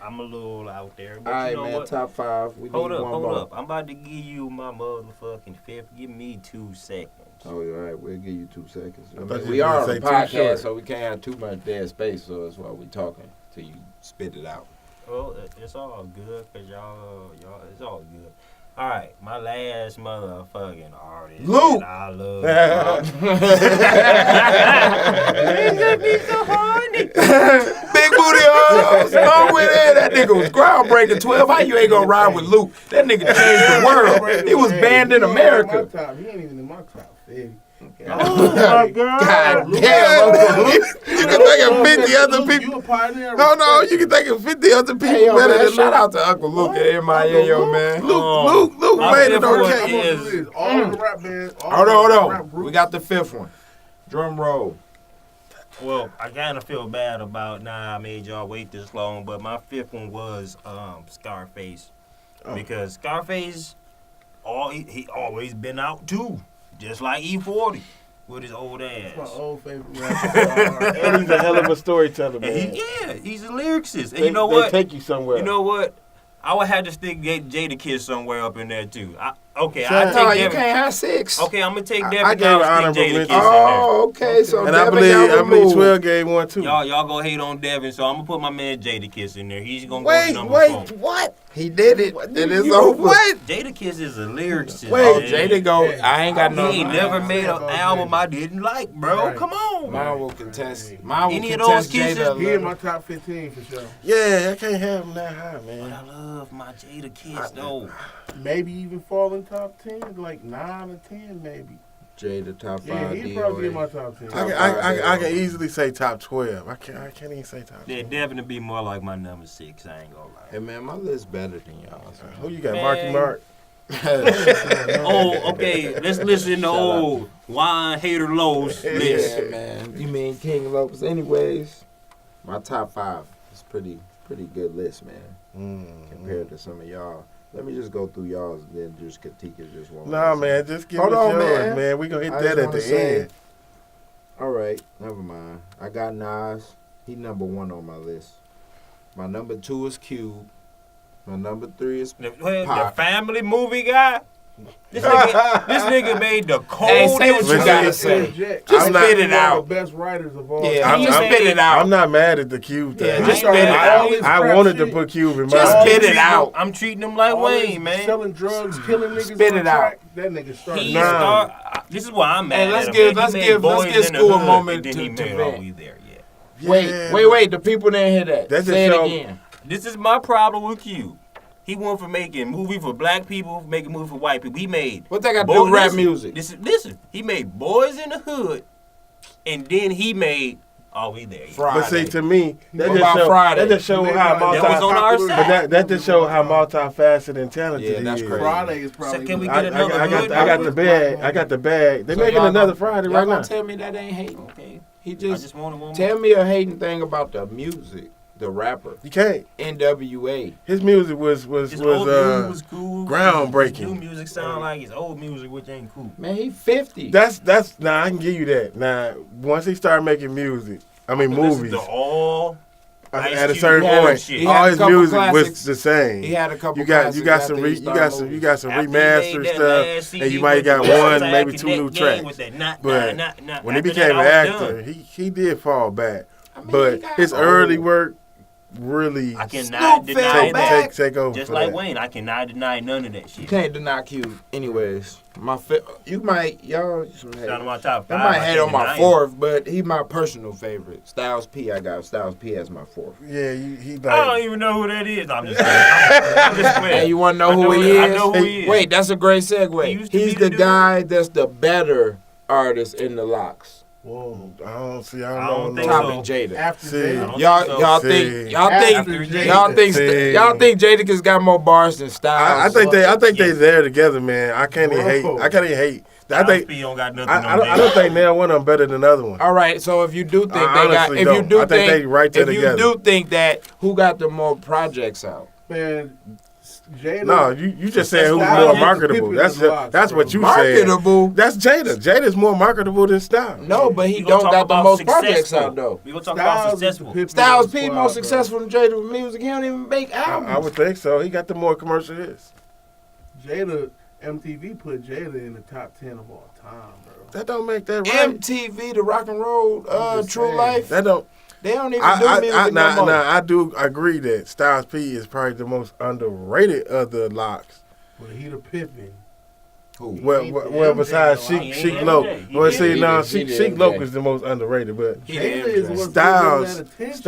I'm a little out there, but All right, you know man. what? Top 5. We Hold need up, one hold more. up. I'm about to give you my motherfucking 5th. Give me 2 seconds. Oh, you're right. We'll give you 2 seconds. I thought you We were are gonna on a say too podcast, short. so we can't have too much dead space. So that's why we talking till you spit it out. Well, it's all good, cause y'all, it's all good. All right, my last motherfucking artist. Luke. that I love. Big booty arms. I'm with it. That nigga was groundbreaking. 12. How you ain't gonna ride with Luke? That nigga changed the world. He was banned in America. He ain't even in my top 50. Oh my God! God damn, Uncle Luke. You can think of 50 other You people. a pioneer. No, no, you can think of 50 other people Hey, yo, better man, than shout Luke. out to Uncle Luke at MIA, yo, man. Luke my made it fifth one okay. I'm gonna do this. All the rap bands. all Hold the on, rap hold on. groups. We got the 5th one. Drum roll. Well, I kind of feel bad about I made y'all wait this long, but my 5th one was Scarface, because Scarface, he always been out too, just like E40 with his old My ass. old favorite rapper. And he's a hell of a storyteller, man. And he's a lyricist. And They- you know they what? take you somewhere. You know what? I would have to stick Jada Kiss somewhere up in there too. Okay, Son, I No, take you Devin. can't have 6. Okay, I'm gonna take Devin. I gave an honorable Jada mention. Kiss in there. Oh, okay. So And I Devin believe got removed. 12 gave one too. Y'all go hate on Devin, so I'm gonna put my man Jada Kiss in there. He's gonna go Wait, to number 4. what? He did it. It is You- over. What? Jada Kiss is a lyricist. Oh, man. Jada go. I ain't got He no. ain't never made an album I didn't like, bro. Right. Come on. Mine will contest. Mine will Any of contest those kisses? Jada. a He in little. my top 15 for sure. Yeah, I can't have him that high, But man. I love my Jada Kiss though. Maybe even fall in top 10, like 9 or 10 maybe. Jada top 5. Yeah, he'd probably be in my top 10. I can easily say top 12. I can't even say top 12. Yeah, Devin to be more like my number 6. I ain't gonna lie. Hey man, my list better than y'all. Who you got, Man. Marky Mark? Oh, okay. Let's listen to old Wine Hater Lowe's list. Yeah, man. You mean King Lopez? Anyways, my top 5 is pretty good list, man. Compared to some of y'all. Let me just go through y'all's and then just critique it just one. Nah, man, just give Hold me on, yours, man. We gonna hit I that just at wanna the say- end. All right, never mind. I got Nas. He number 1 on my list. My number 2 is Cube. My number 3 is The Pop. family movie guy. This nigga made the Hey, say what coldest. you Listen, gotta listen. say. Interject. Just I'm spit it one of out. the best writers of all Yeah, time. he just spit it out. I'm not mad at the Cube thing. Yeah, just spit it out. I wanted to put Cube in Just mine. spit it out. I'm treating him like All Wayne, this man. Selling drugs, killing niggas Spit on it out. track, that nigga started. He Nah. start. This is why I'm mad. Hey, let's at him, give- man. let's He made give Boys in the school a Hood, moment and then he to made vent. Are We There Yet? Yeah, Wait. The people didn't hear that. That just Say it show- again. This is my problem with Q. He went from making movie for black people, making movie for white people. He made What they got to do with rap listen, music? Listen. He made Boys in the Hood, and then he made Are We There Yet? Friday. But see, to me, that What just about show, Friday? that just show That how was That was on our But side. that just show how multifaceted and talented Yeah, that's he is. crazy. Friday is probably. So can we I get another hood? got the bag. I got the bag. They So making y'all another gonna- Friday y'all right gonna now. tell me that ain't hating? Okay. He I just just wanted one more. tell me a hating thing about the music, the rapper, You can't. NWA. His music was His old music was cool. groundbreaking. His new music sound like his old music, which ain't cool. Man, he 50. That's nah. I can give you that. Now, once he started making music, I mean Listen movies, to all Ice at a Cube certain had point, shit. He had all a his couple music classics. was the same. He had a couple. You got classics some after he started movies. some After he remastered made that stuff, last CD and you might with got the one, Westside maybe two Connect new gang tracks. with that not, But not, when he after became an that, I was actor, done. he did fall back. I mean, he But got his old. early work really I cannot Snoop deny fell that. back. take over. Just for like that. Wayne, I cannot deny none of that You shit. can't deny Cube. Anyways, you might y'all. Down to my top I five. might I hate can't on my deny it. 4th, but he my personal favorite. Styles P. I got Styles P as my 4th. Yeah, he I don't like. even know who that is. I'm just playing. I'm just playing. Hey, you want to know I who he is? I know who he is. Wait, that's a great He segue. used to He's be the the dude. guy that's the better artist in the locks. Whoa. I don't see. I I don't don't think know. so. Topping Jada. After See. that, I don't Y'all, think so. y'all See. think, y'all After think, Jada. y'all think Jadakiss got more bars than Styles? I think they Yes. there together, man. I can't even hate. Bro. I can't even hate. I Styles think. P don't got nothing I on don't think neither one of them better than the other one. All right, so if you do think I they got, honestly if you don't. do I think they right there if together. you do think that, who got the more projects out? man, Jada. No, you just saying who's Styles more is marketable. Pippen That's in the box, that's bro. what you said. Marketable? That's Jada. Jada's more marketable than Styles. No, but he We gonna don't talk got the about most projects successful. out though. We gonna talk Styles about is successful. Pippen Styles of the P squad, more bro. successful than Jada with music. He don't even make albums. I would think so. He got the more commercial hits. Jada, MTV put Jada in the top 10 of all time, bro. That don't make that right. MTV, the rock and roll, I'm just True saying. Life. That don't. They don't even do music no more. I do agree that Styles P is probably the most underrated of the locks. But he the Pippen. Who? Well, besides He Sheik ain't Loke. MJ. He Well, did. see, no, He did Sheik Loke MJ. is the most underrated, but He Jada the is MJ. what's giving him Styles, that attention,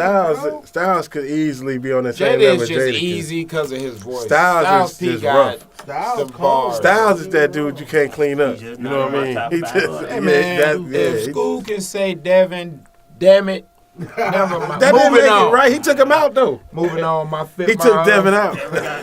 bro. Styles could easily be on the same Jada level is as just Jada. easy because of his voice. Styles is P just got rough. Styles some cold. bars. Styles is that dude you can't clean up. He just You know not what I in mean? my top He five. just, Hey, Hey man, yeah, if he- school can say Devin, damn it, never mind. that didn't Moving make it on. right. He took him out though. Moving on, my fifth. He took Devin out.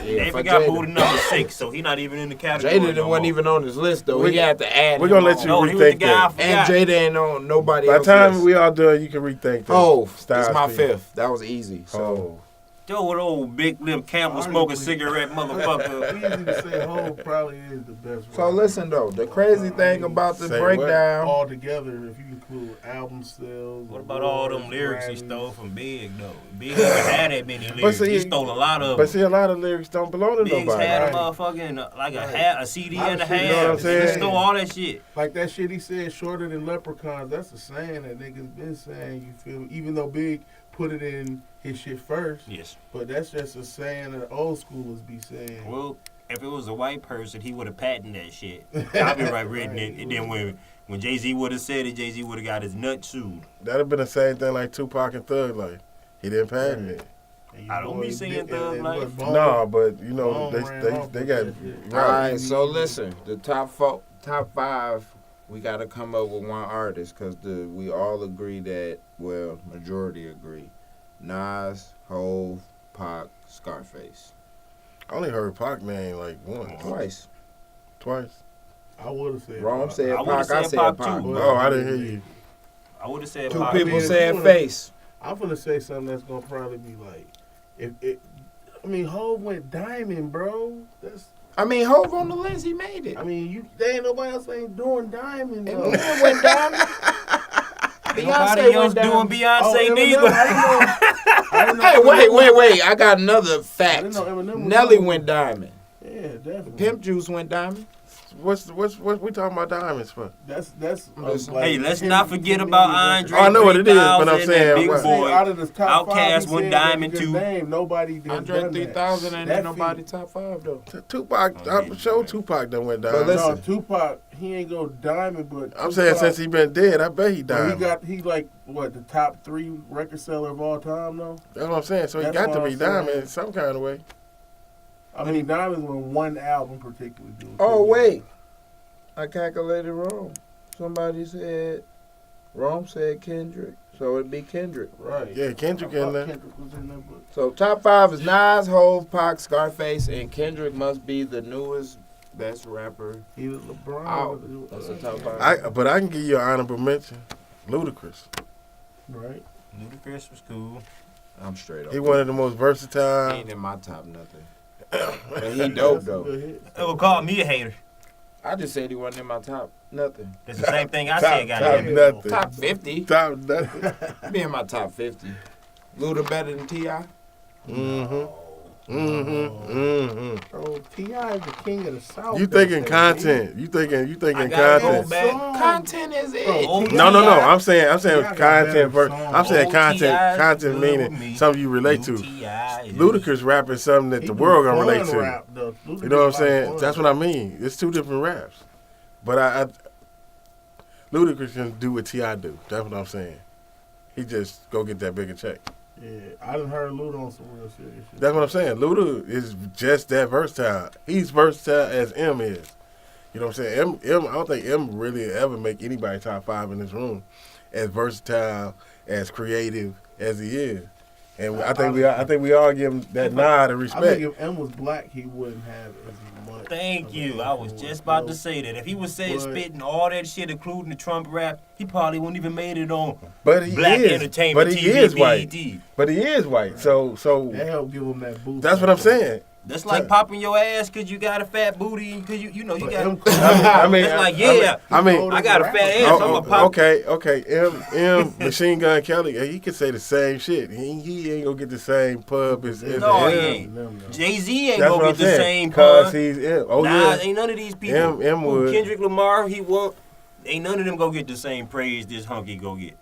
They for forgot Jada. Buddha number 6, so he not even in the category. Jada no wasn't more. even on his list though. We- He had to add. we're gonna him let on. you No, he was the rethink guy I that. forgot. And Jada ain't on nobody By the else's time list. we all done, you can rethink that. Oh, Styles it's my P. fifth. That was easy. So Oh, Joe, old big lip camel smoking cigarette motherfucker. Easy to say Hov probably is the best. So listen though, the crazy thing about the breakdown, all together, if you include album sales. What about all them lyrics he stole from Big though? Big never had that many lyrics. He stole a lot of them. But see, a lot of lyrics don't belong to Biggs nobody. had a motherfucking like a CD and a half. You know what I'm saying? He stole all that shit. Like that shit he said, shorter than leprechauns. That's a saying that niggas been saying. You feel me? Even though Big put it in his shit first. Yes. But that's just a saying that old schoolers be saying. Well, if it was a white person, he would have patented that shit. Copyright written it. And then when Jay-Z would have said it, Jay-Z would have got his nut sued. That'd have been the same thing like Tupac and Thug Life. He didn't patent it. I don't be seeing Thug Life. No, but you know they got. All right, so listen, the top 5, we got to come up with one artist because we all agree that, well, majority agree. Nas, Hov, Pac, Scarface. I only heard Pac name like once. Twice. I would have said Rome Pac. said Pac, I said Pac. Too. Oh, I didn't hear you. I would have said Two Pac. people said Face. I'm gonna say something that's gonna probably be like, Hov went diamond, bro. Hov on the list, he made it. There ain't nobody else ain't doing diamond. Though. Eminem went diamond. Nobody else doing Beyonce neither. Hey, wait. I got another fact. Nelly went diamond. Yeah, definitely. Pimp Juice went diamond. What's we talking about diamonds for? That's hey, let's not forget about Andre. Oh, I know what it is, but I'm saying Big Boy. Out of the top Outkast 5, went diamond too. Nobody did Andre 3000 ain't nobody top 5 though. Tupac, I'm sure Tupac done went diamond. But listen, no, Tupac, he ain't go diamond, but I'm saying since he been dead, I bet he diamond. He like what, the top 3 record seller of all time though? That's what I'm saying. So he got to be diamond in some kind of way. Diamonds when one album particularly do. oh wait, I calculated wrong. Somebody said, Rome said Kendrick, so it'd be Kendrick. Right. Yeah, Kendrick in there. Kendrick was in there, but So top 5 is Nas, Hov, Pac, Scarface, and Kendrick must be the newest best rapper. either LeBron Out. or That's the top 5. But I can give you an honorable mention. Ludacris. right. Ludacris was cool. I'm straight up. He one of the most He versatile. ain't in my top nothing. But he dope though. They would call me a hater. I just said he wasn't in my top nothing. That's the same thing I said, top goddamn. nothing. Top 50. Top nothing. Be in my top 50. Luda better than T.I.? Bro, T.I. is the king of the South. You thinking content? You thinking I gotta go content? back. Content is it. Bro, No. I'm saying got content better first. songs. I'm saying content. Content good with meaning me. something you relate to. T.I. Ludacris rapping something that He the do world gonna fun relate to. rap, though. You know what I'm saying? Fun. That's what I mean. It's two different raps. But I Ludacris can do what T.I. do. That's what I'm saying. He just go get that bigger check. Yeah, I done heard Luda on some real serious shit. That's what I'm saying. Luda is just that versatile. He's versatile as M is. You know what I'm saying? M I don't think M really ever make anybody top 5 in this room as versatile, as creative as he is. And I think we all give him that nod of I respect. think if M was black, he wouldn't have as much. Thank you. I was just about to say that. If he was saying spitting all that shit, including the Trump rap, he probably wouldn't even made it on But he Black is. Entertainment But he TV, is white. BET. But he is white. So That helped give him that boost. that's what I'm saying. That's like popping your ass because you got a fat booty because you know you got. I mean, It's like, yeah. I got a fat ass. I'm gonna pop. Okay. M Machine Gun Kelly, he could say the same shit. He ain't gonna get the same pub as No, he M. ain't. Jay-Z ain't That's gonna what get I'm the saying. same Cause pun. he's M. Oh Nah, yeah. ain't none of these people. M would. Kendrick Lamar, he won't. Ain't none of them go get the same praise this hunky go get.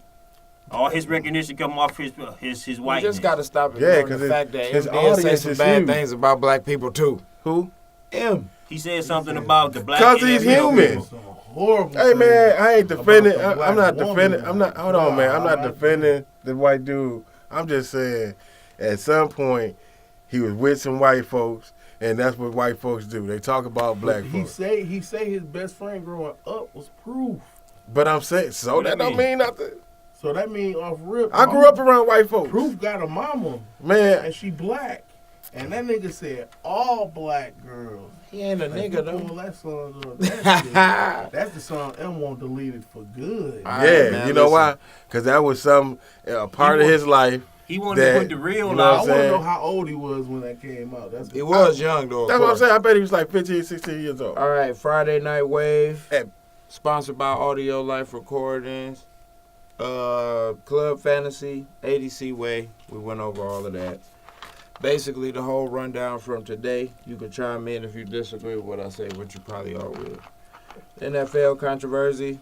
All his recognition come off his You whiteness. just got to stop Yeah, ignoring 'cause the fact that his M did say audience some is bad huge. things about black people too. Who? M. He said something about the black. Cause he's NFL human. people. Horrible. Hey man, I ain't defending. about the I'm not black defending. woman. I'm not. Hold on, man. I'm not Nah, defending the white dude. I'm just saying, at some point, he was with some white folks, and that's what white folks do. They talk about black He folks. say his best friend growing up was Proof. But I'm saying, so What that that don't mean nothing. So that mean off rip. I grew up around white folks. Proof got a mama Man, and she black, and that nigga said all black girls. He ain't a Like, nigga you pull though. that song up, that shit, that's the song M won't delete it for good. All right, yeah, man, you know listen. why? Because that was some part of his life. He wanted to put the real you know I what I'm want to know saying? how old he was when that came out. That's He was young, though. of That's what I'm course. saying. I bet he was like 15, 16 years old. All right, Friday Night Wave, Hey. sponsored by Audio Life Recordings, Club Fantasy, ADC Way. We went over all of that. Basically, the whole rundown from today. You can chime in if you disagree with what I say, which you probably all will. NFL controversy,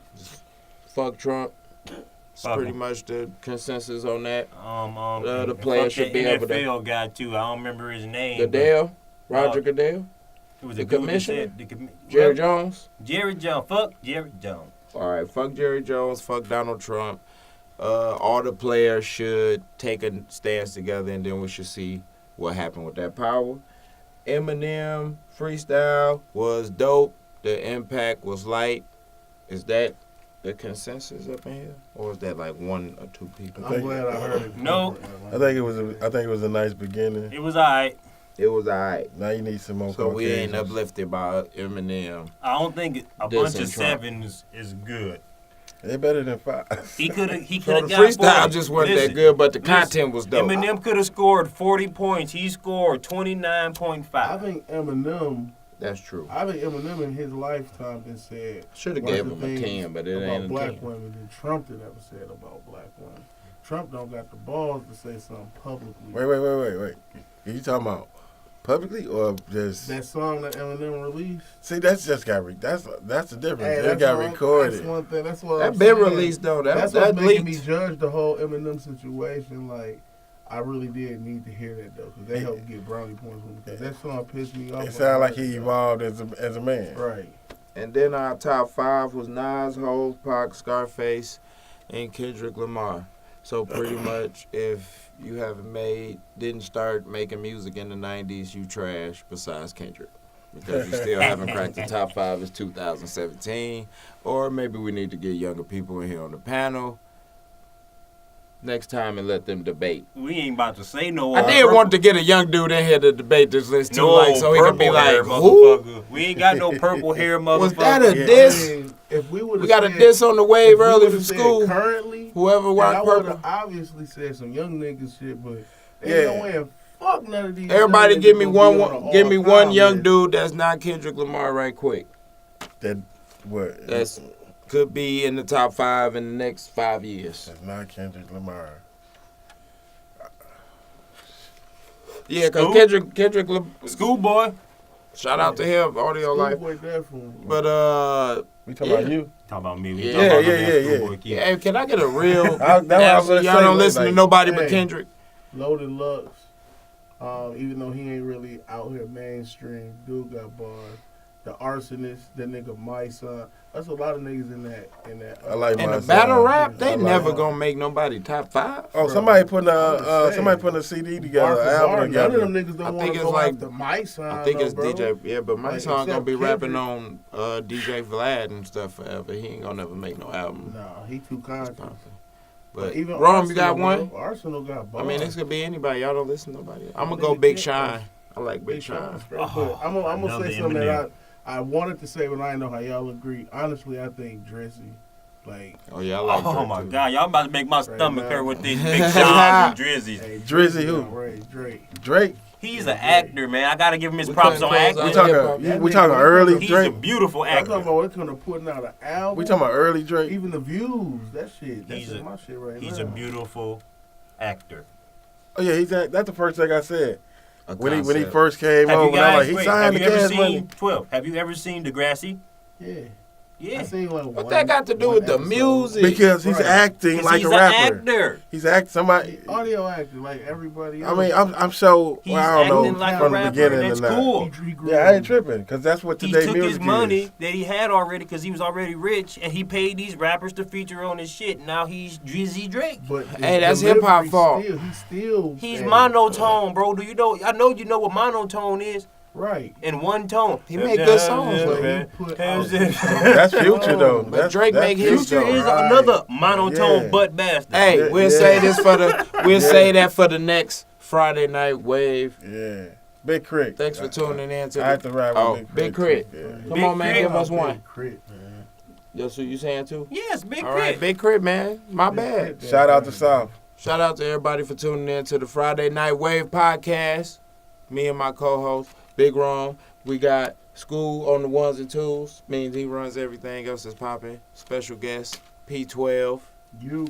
fuck Trump. It's Fuck pretty him. much the consensus on that. The the players should be able to- NFL guy too. I don't remember his name. Goodell, Roger No. Goodell, It was the a dude that commissioner? said Jerry Jones. Jerry Jones. Fuck Jerry Jones. All right, fuck Jerry Jones, fuck Donald Trump. All the players should take a stance together, and then we should see what happened with that power. Eminem freestyle was dope. The impact was light. Is that the consensus up in here, or is that like one or two people? I'm glad I heard it. No. I think it was a nice beginning. It was alright. It was alright. Now you need some more. So we ain't Caucasians. uplifted by Eminem. I don't think a Dissing bunch of Trump. sevens is good. They better than 5. He could have So the got freestyle 40. just wasn't Listen, that good, but the listen, content was dope. Eminem could have scored 40 points. He scored I 29.5. think Eminem. That's true. I think Eminem in his lifetime been said Should have worse gave him a things 10, but it about ain't a black 10. women than Trump did ever said about black women. Trump don't got the balls to say something publicly. Wait. You talking about publicly or just? That song that Eminem released. See, that's just got that's the difference. Hey, It that's got all- recorded. That's one thing. That's what That I'm been saying. released though. That's That what's making me leaked. judge the whole Eminem situation. Like, I really did need to hear that though, because they helped get brownie points with me. Because that song pissed me off. It sounded like he evolved as a man. Right. And then our top 5 was Nas, Hov, Pac, Scarface, and Kendrick Lamar. So pretty much, if you didn't start making music in the 90s, you trash. Besides Kendrick, because you still haven't cracked the top 5 as 2017. Or maybe we need to get younger people in here on the panel next time and let them debate. We ain't about to say no. I did want to get a young dude in here to debate this list too, no like so he could be purple like, hair, who? motherfucker. We ain't got no purple hair, motherfucker. Was that a I diss? mean, if we would We got a diss on the wave early from school. Currently, Whoever and I rock would purple. have obviously said some young niggas shit, but Yeah. ain't no way in fuck none of these. Everybody young give me niggas gonna be on one an give me all-time one young list. dude that's not Kendrick Lamar right quick. That what? That's could be in the top 5 in the next 5 years. That's not Kendrick Lamar. Yeah, cause School? Kendrick Schoolboy. shout out to him, Audio Life. Schoolboy definitely. But We talking about you? Talk about me. We Yeah, talk about yeah, that yeah. Schoolboy kid. hey, can I get a real That's what I was answer? gonna Y'all say, don't listen to like, nobody but hey. Kendrick. Loaded Lux, even though he ain't really out here mainstream, dude got bars. The Arsonist, that nigga My Son. That's a lot of niggas in that. I like In My the battle Son. rap, they I like never it. gonna make nobody top 5. Oh, Bro, somebody putting I'm somebody saying. putting a CD Bar together, for an album bar, none of them together. niggas I don't think want to it's go like- after My Son. I think though, it's bro. DJ. Yeah, but my Like, song gonna except be rapping Kendrick. on DJ Vlad and stuff forever. He ain't gonna never make no album. Nah, he too conscious. But Even Rome, you got Arsenal, one? bro, Arsenal got bars. I mean, this could be anybody. Y'all don't listen to nobody. I'm gonna Nigga go Big can't- Shine. I like Big Big Shine. Sean straight. But I'm gonna Another say something Eminem. that I wanted to say, but I didn't know how y'all agree. Honestly, I think Drizzy, like, Oh yeah, I like Oh Drake, my too. God, y'all about to make my Right stomach now. hurt with these big Sean's and Drizzies. hey, Drizzy who? outrageous, Drake. Drake. He's an actor, man. I gotta give him his We props couldn't on close acting. out We hip-hop. talking. We talking early He's a Drake. beautiful I'm talking actor. about when they're putting out an album. We talking about early Drake. Even the views, that shit. That's He's a- my shit right He's now. a beautiful actor. Oh yeah, that's the first thing I said A when he concept. first came Have over. you And I'm guys like, he wait, signed have the you ever cash seen money. 12? Have you ever seen Degrassi? Yeah. Yeah. I seen like What one, that got to do one with the episode. music? Because he's Right. acting 'Cause like he's a rapper. an actor. He's acting somebody. Audio actor, like everybody else. I mean, I'm so. He's Well, I don't acting know like a from the rapper, beginning and that's to now. cool. He grew Yeah, I up. ain't tripping because that's what He today took music his money is. that he had already because he was already rich, and he paid these rappers to feature on his shit. Now he's Drizzy Drake. But Hey, that's hip-hop fault. He's hey, monotone, bro. Do you know? I know you know what monotone is. Right. In one tone. He make good songs, But though. he put out- That's Future though. But That's, Drake that's make his Future though. is Right. another monotone Yeah. butt bastard. Hey, Yeah, we'll yeah. say this for the. We'll Yeah. say that for the next Friday Night Wave. Yeah, Big Crit. Thanks for tuning in to I had the. to ride with Oh, Big Crit. Yeah. Come Big on, man, Crit. give us one. Crit, man. That's what you saying too. Yes, Big All Crit. right, Big Crit, man. My bad. Shout out to South. Shout out to everybody for tuning in to the Friday Night Wave Podcast. Me and my co-host, Big Ron. We got School on the ones and twos. Means he runs everything else that's popping. Special guest, P12. You.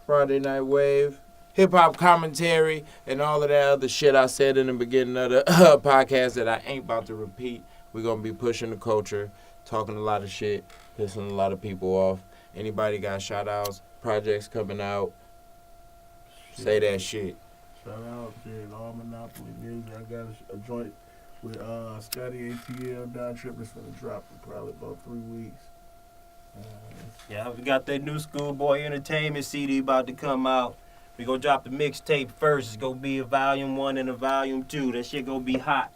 Friday Night Wave. Hip-hop commentary and all of that other shit I said in the beginning of the podcast that I ain't about to repeat. We're going to be pushing the culture, talking a lot of shit, pissing a lot of people off. Anybody got shout-outs, projects coming out, say that shit. Shout out to all Monopoly Music. I got a joint with Scotty ATL, Don Tripp is going to drop in probably about 3 weeks. Yeah, we got that new Schoolboy Entertainment CD about to come out. We gonna drop the mixtape first. It's gonna be a volume 1 and a volume 2. That shit gonna be hot.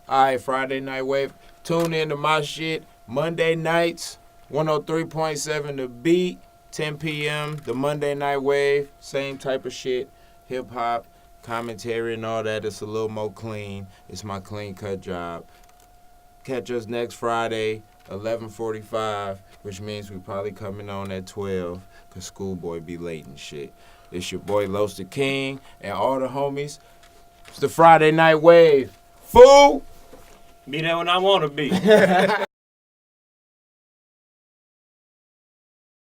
All right, Friday Night Wave. Tune in to my shit Monday nights, 103.7 The Beat, 10 p.m. The Monday Night Wave. Same type of shit. Hip-hop, commentary and all that. It's a little more clean. It's my clean-cut job. Catch us next Friday, 11:45, which means we probably coming on at 12 because Schoolboy be late and shit. It's your boy Los the King and all the homies. It's the Friday Night Wave. Fool! Be there when I wanna be.